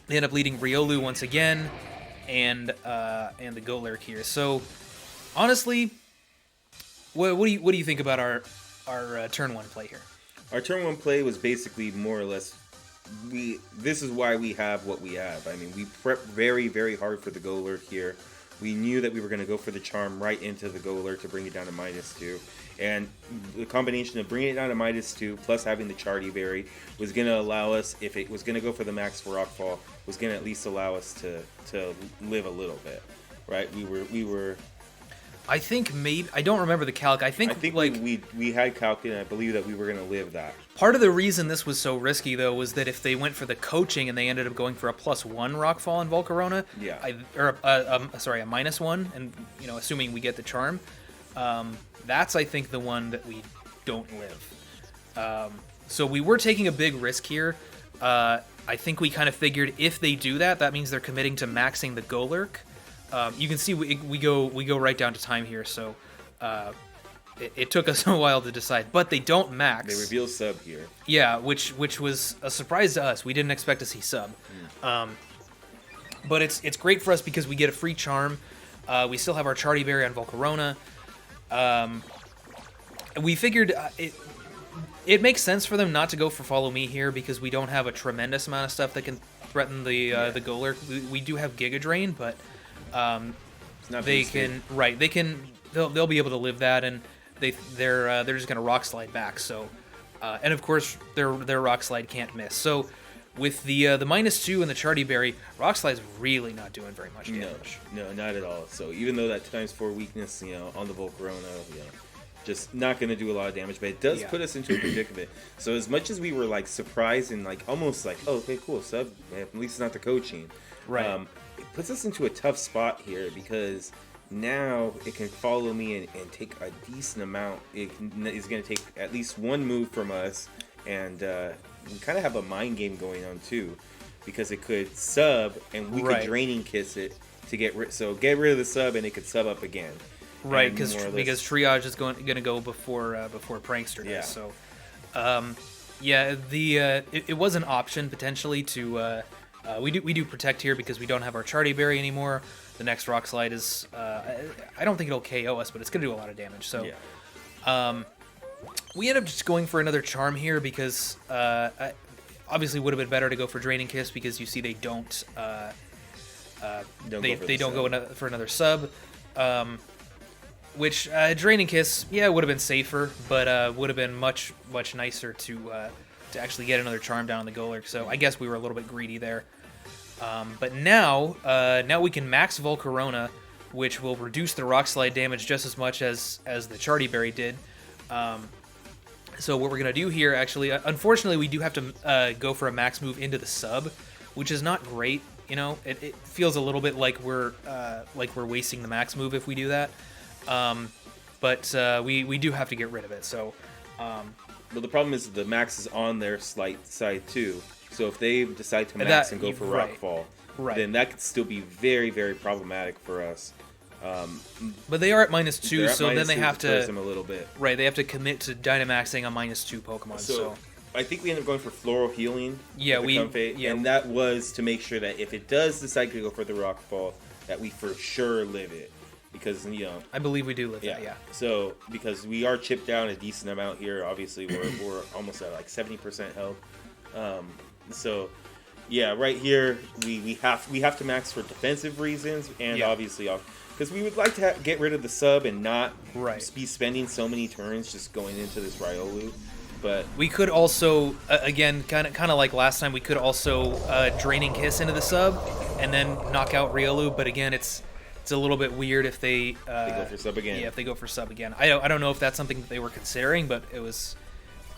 They end up leading Riolu once again, and the Golurk here. So honestly, what do you think about our turn 1 play here? Our turn 1 play was basically more or less, this is why we have what we have. I mean, we prepped very, very hard for the Golurk here. We knew that we were going to go for the Charm right into the Golurk to bring it down to -2. And the combination of bringing it down to -2 plus having the Charty Berry was going to allow us, if it was going to go for the max for Rockfall, was going to at least allow us to live a little bit, right? We were. I think maybe I don't remember the calc. I think like we had calc, and I believe that we were going to live that. Part of the reason this was so risky though was that if they went for the coaching and they ended up going for a +1 Rockfall in Volcarona, yeah, or a -1, and assuming we get the Charm, that's I think the one that we don't live. So we were taking a big risk here. I think we kind of figured if they do that, that means they're committing to maxing the Golurk. You can see we go right down to time here, so it took us a while to decide. But they don't max. They reveal sub here. Yeah, which was a surprise to us. We didn't expect to see sub. But it's great for us because we get a free Charm. We still have our Charty Berry on Volcarona. We figured it makes sense for them not to go for Follow Me here because we don't have a tremendous amount of stuff that can threaten the Golurk. We do have Giga Drain, but they can they'll be able to live that, and they're just gonna Rock Slide back. So and of course their Rock Slide can't miss. So with the -2 and the Charty Berry, Rock Slide's really not doing very much damage. No, not at all. So even though that ×4 weakness, on the Volcarona, just not going to do a lot of damage, but it does put us into a predicament. So as much as we were like surprised and like almost like, oh, okay, cool, sub, at least it's not the coaching. Right. It puts us into a tough spot here because now it can Follow Me and take a decent amount. It's going to take at least one move from us, and we kind of have a mind game going on too, because it could sub and we could Draining Kiss it to get rid of the sub and it could sub up again. Right, because Triage is going to go before Prankster does. So, it was an option potentially to. We do protect here because we don't have our Charty Berry anymore. The next Rock Slide is. I don't think it'll KO us, but it's going to do a lot of damage. So, we end up just going for another Charm here because obviously would have been better to go for Draining Kiss because you see they don't. They don't go for another sub. Which Draining Kiss, would have been safer, but would have been much nicer to actually get another Charm down on the Golurk. So I guess we were a little bit greedy there. But now we can max Volcarona, which will reduce the Rock Slide damage just as much as the Charty Berry did. So what we're gonna do here, actually, unfortunately, we do have to go for a max move into the sub, which is not great. It feels a little bit like we're wasting the max move if we do that. But we do have to get rid of it. So, but the problem is the max is on their slight side too. So if they decide to max and go for Rockfall, then that could still be very, very problematic for us. But they are at -2, They're at so then they -2, have which hurts to them a little bit. right. They have to commit to Dynamaxing a -2 Pokemon. So I think we end up going for Floral Healing. Yeah, with the we- Comfey, yeah. and that was to make sure that if it does decide to go for the Rockfall, that we for sure live it, because I believe we do live yeah. that. Yeah. So because we are chipped down a decent amount here, obviously we're almost at like 70% health. So yeah, right here we have to max for defensive reasons, and Yeah. obviously because we would like to get rid of the sub and not Right. be spending so many turns just going into this Riolu. But We could also, again, kind of like last time, we could also Draining Kiss into the sub and then knock out Riolu. But again, it's a little bit weird if they go for sub again. Yeah, if they go for sub again. I don't know if that's something that they were considering, but it was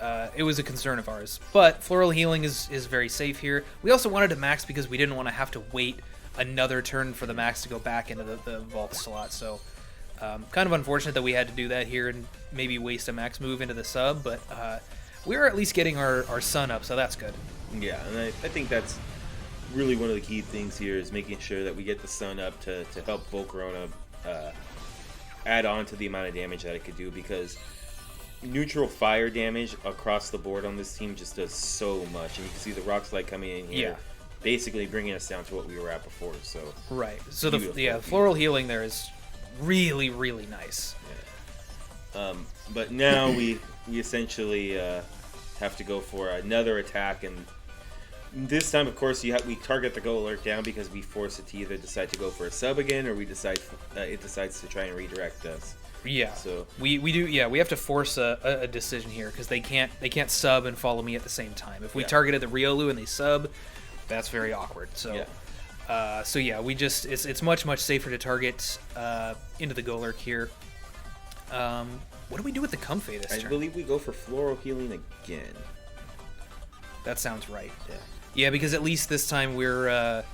a concern of ours. But Floral Healing is very safe here. We also wanted to max because we didn't want to have to wait another turn for the max to go back into the vault slot. So kind of unfortunate that we had to do that here and maybe waste a max move into the sub, but we're at least getting our sun up, so that's good. Yeah, and I think that's really one of the key things here is making sure that we get the sun up to help Volcarona add on to the amount of damage that it could do, because neutral fire damage across the board on this team just does so much, and you can see the Rock Slide coming in here, Yeah. basically bringing us down to what we were at before. So Right. So Beautiful. the Floral Healing there is really, really nice. but now we essentially have to go for another attack, and this time, of course, we target the Go Alert down because we force it to either decide to go for a sub again, or we decide it decides to try and redirect us. Yeah. So we do. Yeah, we have to force a decision here because they can't sub and follow me at the same time. If we Yeah. targeted the Riolu and they sub, that's very awkward. So. Yeah. So yeah, it's much safer to target into the Golurk here. What do we do with the Comfey this I turn? believe we go for Floral Healing again. That sounds right. Yeah. Yeah, because at least this time we're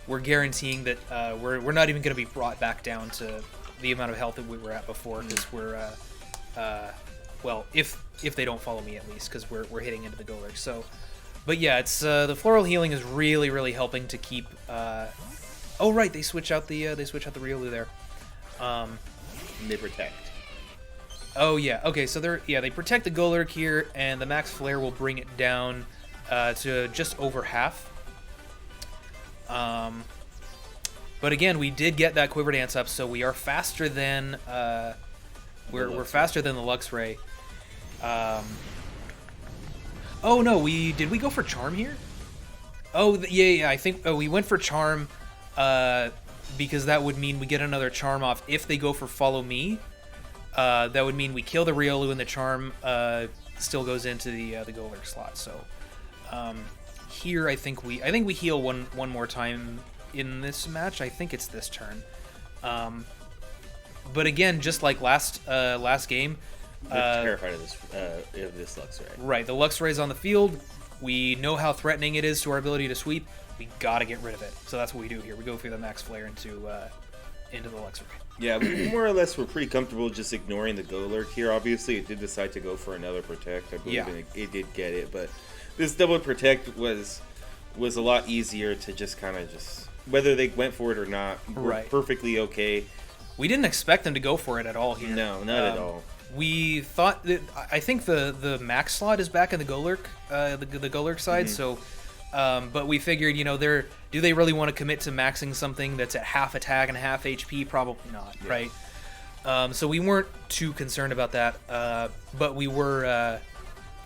guaranteeing that we're not even going to be brought back down to the amount of health that we were at before, because we're well, if they don't follow me at least, because we're hitting into the Golurk. So, but yeah, it's the Floral Healing is really helping to keep. Oh right, they switch out the Riolu there. And they protect. Oh yeah, okay, so they protect the Golurk here, and the Max Flare will bring it down to just over half. But again, we did get that Quiver Dance up, so we are faster than we're faster than the Luxray. Oh no, did we go for Charm here? Oh yeah, I think we went for Charm because that would mean we get another Charm off if they go for Follow Me. That would mean we kill the Riolu and the Charm still goes into the Golurk slot. So here I think we heal one more time in this match. I think it's this turn. But again, just like last game, We're terrified of this Luxray. right? The Luxray's on the field. We know how threatening it is to our ability to sweep. We gotta get rid of it. So that's what we do here. We go through the Max Flare into the Luxray. Yeah, we more or less we're pretty comfortable just ignoring the Golurk here. Obviously, it did decide to go for another Protect. I believe it did get it, but this double Protect was a lot easier to just kind of whether they went for it or not, we're Right. perfectly okay. We didn't expect them to go for it at all here. No, not at all. We thought that I think the max slot is back in the Golurk, the Golurk side. So, but we figured, do they really want to commit to maxing something that's at half attack and half HP? Probably not, right? So we weren't too concerned about that. But we were.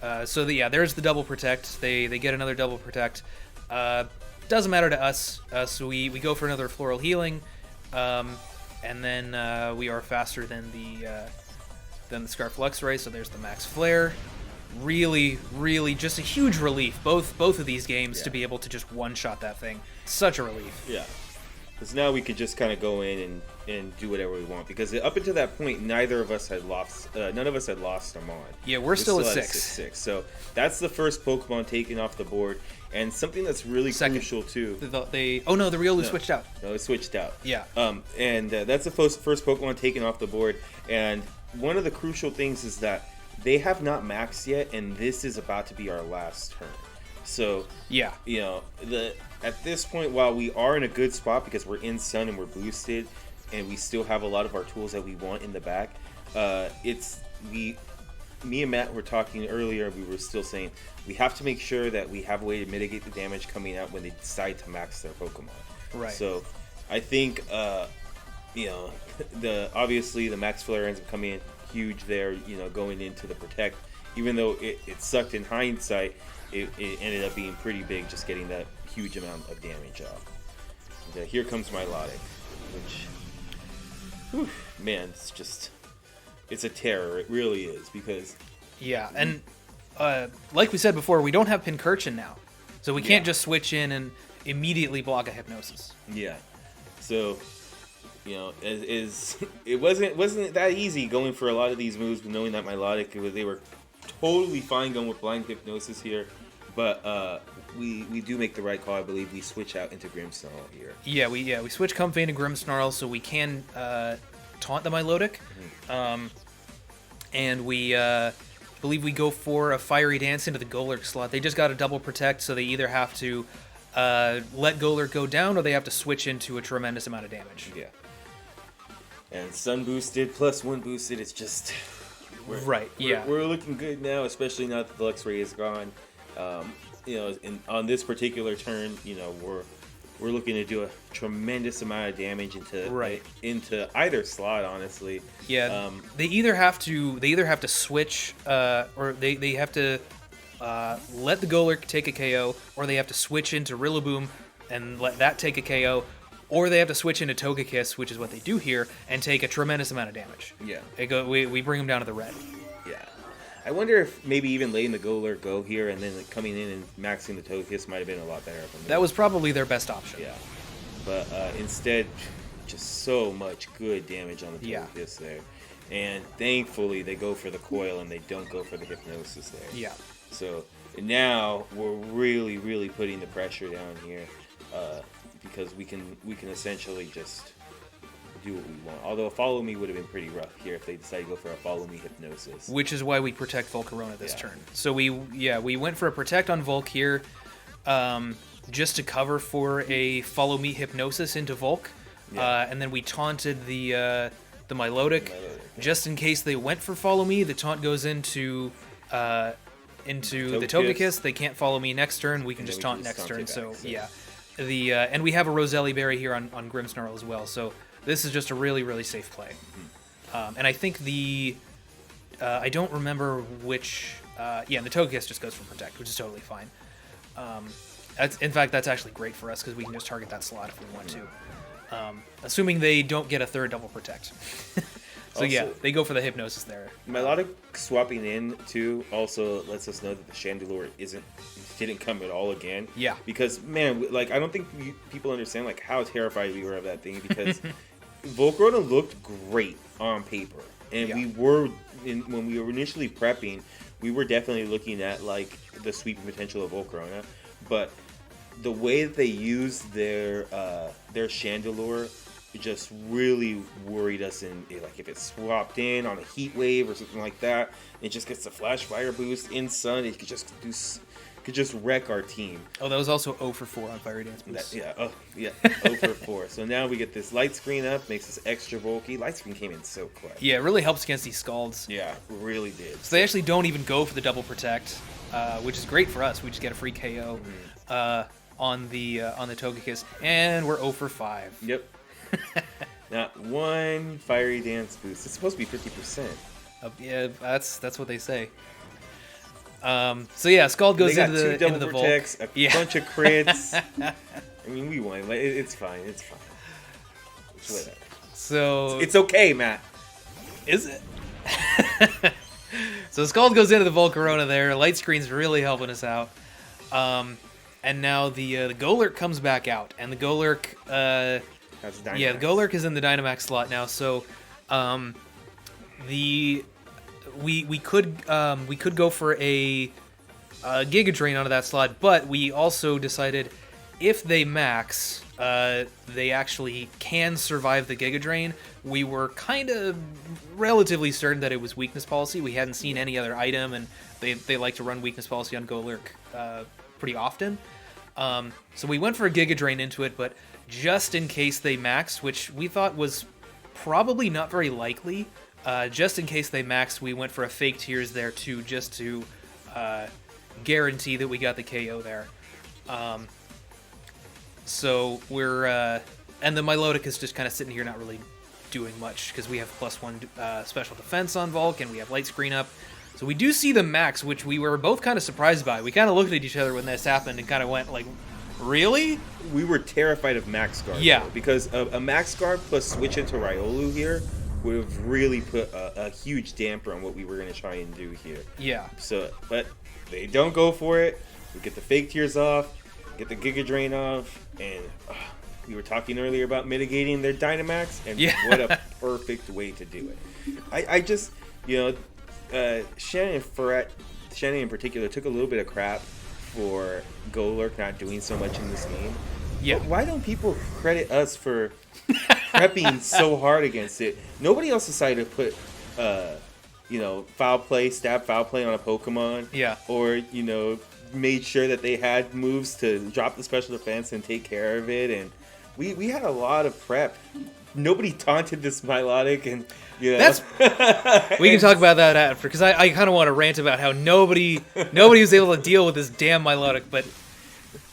There's the double protect. They get another double protect. Doesn't matter to us. So we go for another Floral Healing, and then we are faster than the Scarf Luxray. So there's the Max Flare. Really just a huge relief. Both of these games to be able to just one-shot that thing. Such a relief. Yeah. Because now we could just kind of go in and do whatever we want. Because up until that point, none of us had lost them on. Yeah, we're still at 6. 6. So that's the first Pokemon taken off the board. And something that's really crucial too. The Riolu switched out. No, it switched out. Yeah. And that's the first Pokemon taken off the board. And one of the crucial things is that they have not maxed yet, and this is about to be our last turn. So yeah, at this point, while we are in a good spot because we're in Sun and we're boosted, and we still have a lot of our tools that we want in the back. Me and Matt were talking earlier. We were still saying we have to make sure that we have a way to mitigate the damage coming out when they decide to max their Pokemon. Right. So I think obviously the Max Flare ends up coming in huge there. Going into the Protect, even though it sucked in hindsight, it ended up being pretty big, just getting that huge amount of damage off. And, here comes Milotic, which, man, it's a terror. It really is, because yeah, and like we said before, we don't have Pincurchin now, so we can't just switch in and immediately block a Hypnosis. Yeah, so it wasn't that easy going for a lot of these moves, knowing that Milotic, they were totally fine going with Blind Hypnosis here, but we do make the right call. I believe we switch out into Grimmsnarl here. Yeah, we switch Comfey into Grimmsnarl so we can taunt the Milotic. And we believe we go for a Fiery Dance into the Golurk slot. They just got a double Protect, so they either have to let Golurk go down, or they have to switch into a tremendous amount of damage. Yeah. And Sun boosted plus 1 boosted, it's just... We're looking good now, especially now that the Luxray is gone. On this particular turn, we're looking to do a tremendous amount of damage into either slot, honestly. Yeah, they either have to switch, or they have to let the Golurk take a KO, or they have to switch into Rillaboom and let that take a KO, or they have to switch into Togekiss, which is what they do here, and take a tremendous amount of damage. Yeah. We bring them down to the red. Yeah. I wonder if maybe even letting the Golurk go here and then coming in and maxing the Togekiss might have been a lot better. That was probably their best option. Yeah. But instead, just so much good damage on the Togekiss there. And thankfully, they go for the Coil and they don't go for the Hypnosis there. Yeah. So now we're really, really putting the pressure down here, because we can essentially just do what we want. Although a Follow Me would have been pretty rough here if they decided to go for a Follow Me Hypnosis. Which is why we protect Volcarona this turn. So we went for a Protect on Volk here, just to cover for a Follow Me Hypnosis into Volk, and then we taunted the Milotic, just in case they went for Follow Me. The taunt goes into the Togekiss. They can't Follow Me next turn. We can just taunt next turn. So yeah, and we have a Roselli Berry here on Grimmsnarl as well. So this is just a really, really safe play. And I think I don't remember which. The Togekiss just goes for Protect, which is totally fine. In fact, that's actually great for us because we can just target that slot if we want to. Assuming they don't get a third double Protect. So also, they go for the Hypnosis there. Milotic swapping in too also lets us know that the Chandelure didn't come at all again. Yeah. Because man, I don't think people understand how terrified we were of that thing, because Volcarona looked great on paper, and when we were initially prepping, we were definitely looking at the sweeping potential of Volcarona, but the way that they used their Chandelure just really worried us. In if it swapped in on a Heat Wave or something like that, it just gets the Flash Fire boost in Sun. It could just wreck our team. Oh, that was also 0 for 4 on Fire Dance boost. 0 for 4. So now we get this Light Screen up, makes us extra bulky. Light Screen came in so quick. Yeah, it really helps against these Scalds. Yeah, it really did. So they actually don't even go for the double Protect, which is great for us. We just get a free KO on the Togekiss, and we're 0 for 5. Yep. Not one Fiery Dance boost. It's supposed to be 50%. Yeah, that's what they say. Scald goes into the double protects, Volk. a bunch of crits. I mean, we won. It's fine. It's fine. It's whatever. So it's okay, Matt. Is it? So Scald goes into the Volcarona there. Light Screen's really helping us out. And now the Golurk comes back out, and the Golurk. The Golurk is in the Dynamax slot now, so we could go for a Giga Drain onto that slot, but we also decided if they max, they actually can survive the Giga Drain. We were kind of relatively certain that it was weakness policy. We hadn't seen any other item, and they like to run weakness policy on Golurk pretty often. So we went for a Giga Drain into it, but just in case they maxed, which we thought was probably not very likely. Just in case they maxed, we went for a fake tears there too, just to guarantee that we got the KO there. So we're and the Milotic is just kind of sitting here not really doing much because we have +1 special defense on Volk and we have light screen up. So we do see the max, which we were both kind of surprised by. We kind of looked at each other when this happened and kind of went like, really? We were terrified of Max Guard. Yeah. Though, because a Max Guard plus switch into Riolu here would have really put a huge damper on what we were going to try and do here. Yeah. So, but they don't go for it. We get the fake tears off, get the Giga Drain off, and we were talking earlier about mitigating their Dynamax, and what a perfect way to do it. I just, Shannon in particular took a little bit of crap for Golurk not doing so much in this game. Yeah. But why don't people credit us for prepping so hard against it? Nobody else decided to put, stab foul play on a Pokemon. Yeah. Or, made sure that they had moves to drop the special defense and take care of it. And we had a lot of prep. Nobody taunted this Milotic, and that's we can talk about that after, because I kind of want to rant about how nobody was able to deal with this damn Milotic. But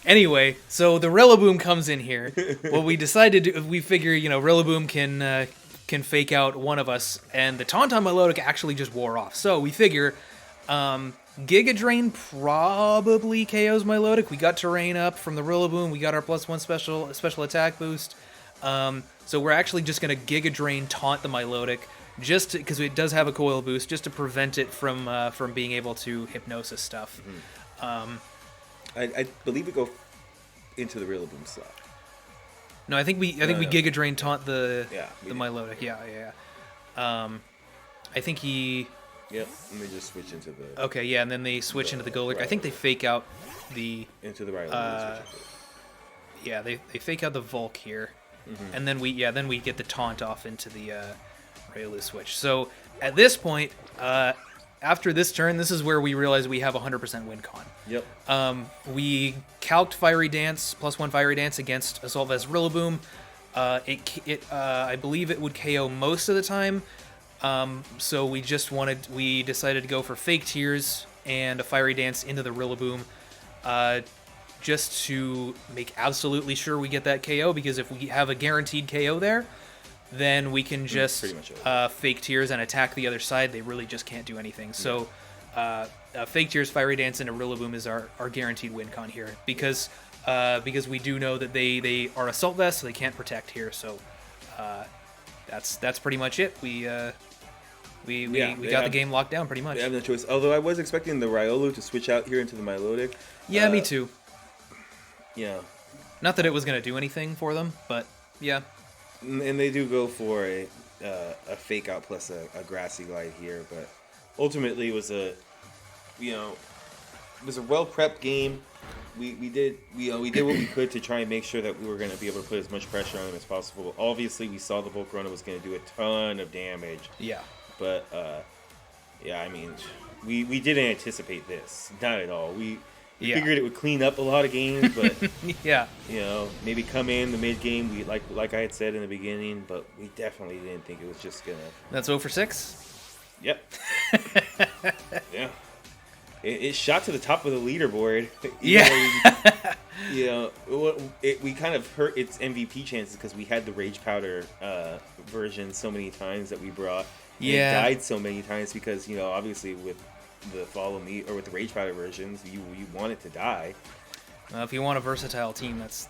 anyway, so the Rillaboom comes in here. What we decided to do, we figure Rillaboom can fake out one of us, and the taunt on Milotic actually just wore off. So we figure Giga Drain probably KOs Milotic. We got Terrain up from the Rillaboom. We got our +1 special attack boost. So we're actually just going to Giga Drain taunt the Milotic, just because it does have a coil boost, just to prevent it from being able to hypnosis stuff. Mm-hmm. I believe we go into the Rillaboom slot. No, I think we Giga Drain taunt the Milotic. Yeah. I think he. Yep. Let me just switch into the. Okay, yeah, and then they switch into the Golurk. I think they fake out the. Into the Rillaboom. Yeah, they fake out the Volk here. Mm-hmm. And then we get the taunt off into the Riolu switch. So at this point, after this turn, this is where we realize we have 100% win con. Yep. We calced Fiery Dance, +1 Fiery Dance against Assault Vest Rillaboom. I believe it would KO most of the time. So we decided to go for Fake Tears and a Fiery Dance into the Rillaboom. Just to make absolutely sure we get that KO, because if we have a guaranteed KO there, then we can just Fake Tears and attack the other side. They really just can't do anything. So Fake Tears, Fiery Dance, and a Rillaboom is our guaranteed win con here, because we do know that they are Assault Vest, so they can't protect here. So that's pretty much it. We got the game locked down pretty much. They have no choice. Although I was expecting the Riolu to switch out here into the Milotic. Yeah, me too. Yeah. Not that it was going to do anything for them, but yeah. And they do go for a fake out plus a grassy glide here, but ultimately it was a well prepped game. We did what we could to try and make sure that we were going to be able to put as much pressure on them as possible. Obviously, we saw the Volcarona was going to do a ton of damage. Yeah. But I mean, we didn't anticipate this, not at all. We figured it would clean up a lot of games, but yeah, maybe come in the mid game. We like I had said in the beginning, but we definitely didn't think it was just gonna. That's 0 for 6. Yep. Yeah. It shot to the top of the leaderboard. We kind of hurt its MVP chances because we had the Rage Powder version so many times that we brought. And it died so many times because obviously with the Follow Me or with the Rage Powder versions, you want it to die. If you want a versatile team, that's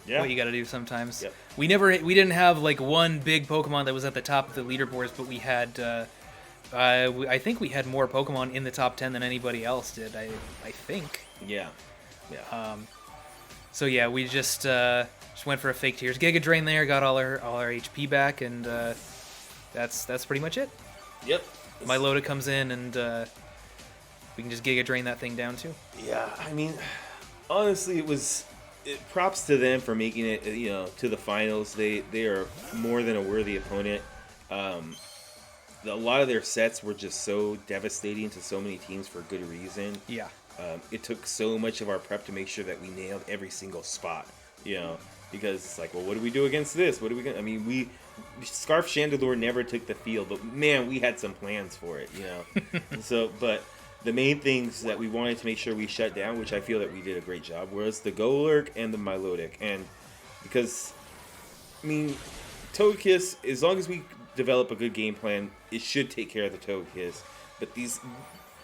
what you got to do sometimes. Yep. We didn't have like one big Pokemon that was at the top of the leaderboards, but we had I think we had more Pokemon in the top 10 than anybody else did. I think. Yeah. So yeah, we just went for a Fake Tears, Giga Drain there, got all our HP back, and that's pretty much it. Yep. Milotic comes in, and we can just Giga Drain that thing down too. Yeah, I mean, honestly, props to them for making it, to the finals. They are more than a worthy opponent. A lot of their sets were just so devastating to so many teams for good reason. Yeah. It took so much of our prep to make sure that we nailed every single spot, because it's like, well, what do we do against this? What do we? I mean, Scarf Chandelure never took the field, but man, we had some plans for it, you know. So, but the main things that we wanted to make sure we shut down, which I feel that we did a great job, was the Golurk and the Milotic. And because, I mean, Togekiss, as long as we develop a good game plan, it should take care of the Togekiss. But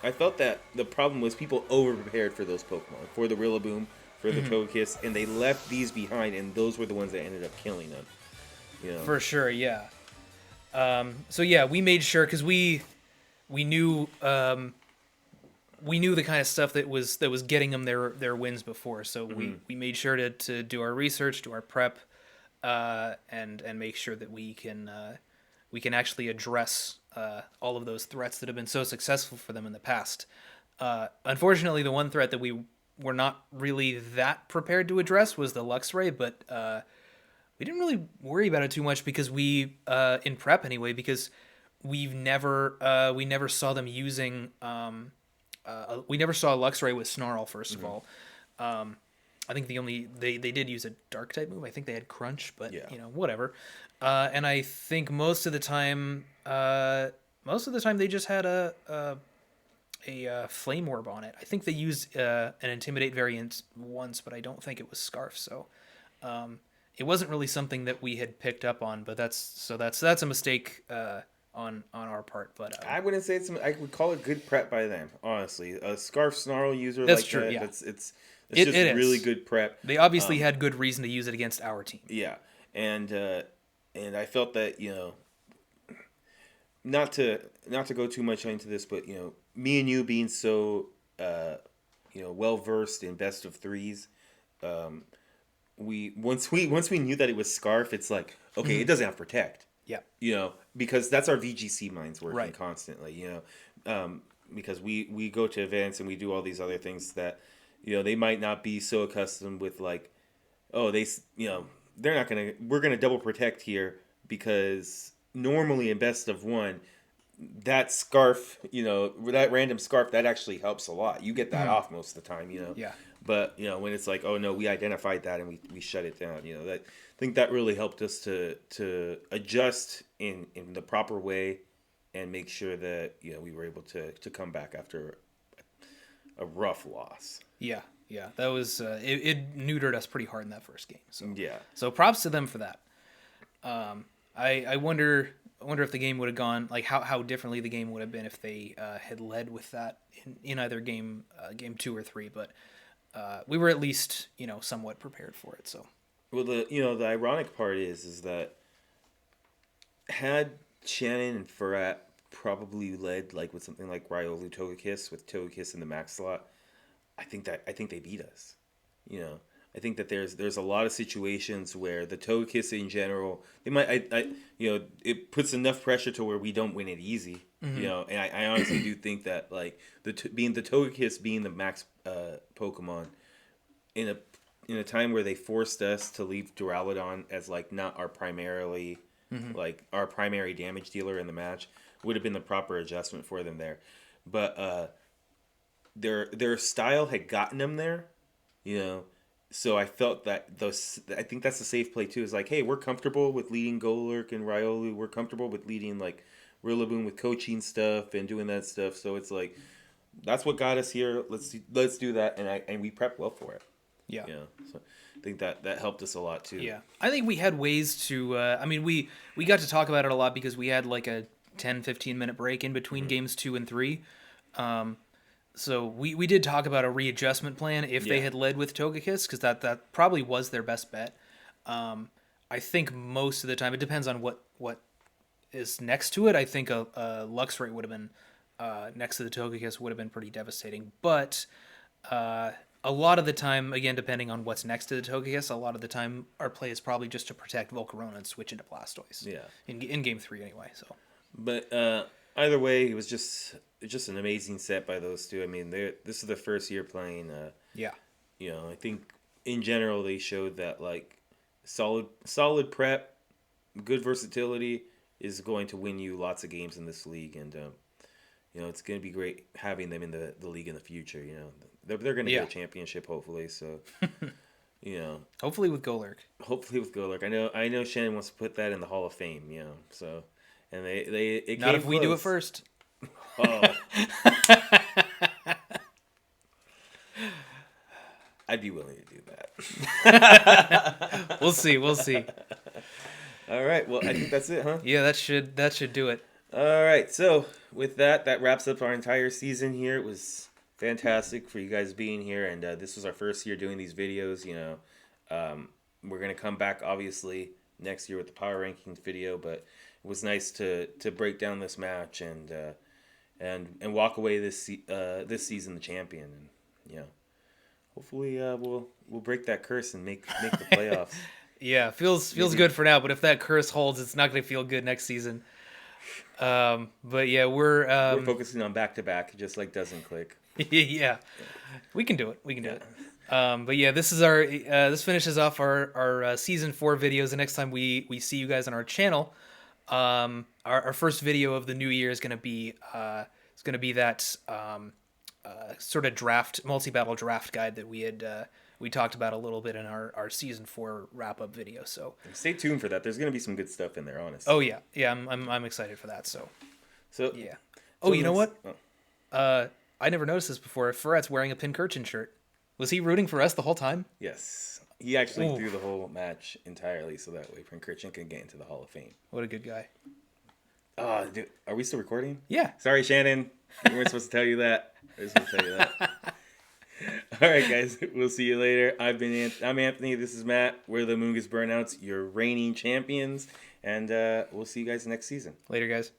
I felt that the problem was people over-prepared for those Pokemon, for the Rillaboom, for the Togekiss, and they left these behind, and those were the ones that ended up killing them. You know? For sure, yeah. So yeah, we made sure because we knew the kind of stuff that was getting them their wins before. So we made sure to do our research, do our prep, and make sure that we can actually address all of those threats that have been so successful for them in the past. Unfortunately, the one threat that we were not really that prepared to address was the Luxray, but we didn't really worry about it too much because we in prep anyway, because we never saw them using we never saw a Luxray with Snarl first of all. I think they did use a dark type move. I think they had Crunch, but Yeah. whatever. And I think most of the time they just had a Flame Orb on it. I think they used an Intimidate variant once, but I don't think it was Scarf. So it wasn't really something that we had picked up on. But that's a mistake on our part. But I wouldn't say I would call it good prep by them, honestly. A Scarf Snarl user That's like true, that, yeah. it's just really good prep. They obviously had good reason to use it against our team. Yeah, and I felt that not to go too much into this, but me and you being so well versed in best of threes, we once we knew that it was Scarf, it's like okay, it doesn't have Protect. Yeah. Because that's our VGC minds working Right. constantly. Because we go to events and we do all these other things that they might not be so accustomed with, like, oh, they're not we're gonna double protect here, because normally in best of one, that Scarf, that random Scarf, that actually helps a lot. You get that off most of the time. Yeah. But when it's like, oh no, we identified that and we shut it down. That, I think that really helped us to adjust in the proper way and make sure that we were able to come back after a rough loss. Yeah. That was it neutered us pretty hard in that first game. So Yeah. So props to them for that. I wonder if the game would have gone, like, how differently the game would have been if they had led with that in either game 2 or 3. But we were at least somewhat prepared for it. So. Well, the ironic part is that had Shannon and Ferrat probably led, like, with something like Riolu Togekiss, with Togekiss in the max slot, I think they beat us. I think that there's a lot of situations where the Togekiss in general, they might it puts enough pressure to where we don't win it easy. And I honestly do think that, like, the Togekiss being the max Pokemon in a time where they forced us to leave Duraludon as, like, not our primarily like our primary damage dealer in the match, would have been the proper adjustment for them there. But their style had gotten them there, so I felt that I think that's a safe play too. Is like, hey, we're comfortable with leading Golurk and Riolu. We're comfortable with leading, like, Rillaboom with coaching stuff and doing that stuff. So it's like, that's what got us here. Let's do that, and we prepped well for it. Yeah. So I think that helped us a lot too. Yeah. I think we had ways to we got to talk about it a lot because we had like a 10-15 minute break in between games 2 and 3. So we did talk about a readjustment plan if they had led with Togekiss, because that probably was their best bet. I think most of the time, it depends on what is next to it. I think a Luxray would have been next to the Togekiss would have been pretty devastating. But a lot of the time, again, depending on what's next to the Togekiss, a lot of the time our play is probably just to protect Volcarona and switch into Blastoise. Yeah. In game 3 anyway. So. But either way, it was just an amazing set by those two. I mean, this is the first year playing. Yeah. I think in general they showed that, like, solid prep, good versatility is going to win you lots of games in this league, and it's going to be great having them in the league in the future. They're going to get a championship hopefully. So You know, Hopefully with Golurk. hopefully with Golurk. I know Shannon wants to put that in the Hall of Fame. You know, so and it Not came if we do it close. first. Oh, I'd be willing to do that. We'll see. We'll see. All right. Well, I think that's it, huh? Yeah, that should do it. All right. So with that, that wraps up our entire season here. It was fantastic for you guys being here, and this was our first year doing these videos. You know, we're gonna come back obviously next year with the power rankings video, but it was nice to break down this match and walk away this season the champion, and you know, hopefully we'll break that curse and make the playoffs. Yeah, feels good for now, but if that curse holds, it's not going to feel good next season. But yeah, we're focusing on back to back, just like doesn't click. yeah, we can do it. We can do it. But yeah, this is our this finishes off our season 4 videos. The next time we see you guys on our channel, our first video of the new year is going to be that sort of multi-battle draft guide that we talked about a little bit in our season 4 wrap up video. So stay tuned for that. There's gonna be some good stuff in there, honestly. oh yeah, I'm excited for that. So Yeah. Oh, you know what? Oh. I never noticed this before. Ferret's wearing a Pincurchin shirt. Was he rooting for us the whole time? Yes, he actually Ooh. threw the whole match entirely so that way Pincurchin can get into the Hall of Fame. What a good guy. Oh, dude, are we still recording? Yeah. Sorry, Shannon. We weren't supposed to tell you that. I was supposed to tell you that. All right, guys. We'll see you later. I'm Anthony. This is Matt. We're the Amoonguss Burnouts, your reigning champions, and we'll see you guys next season. Later, guys.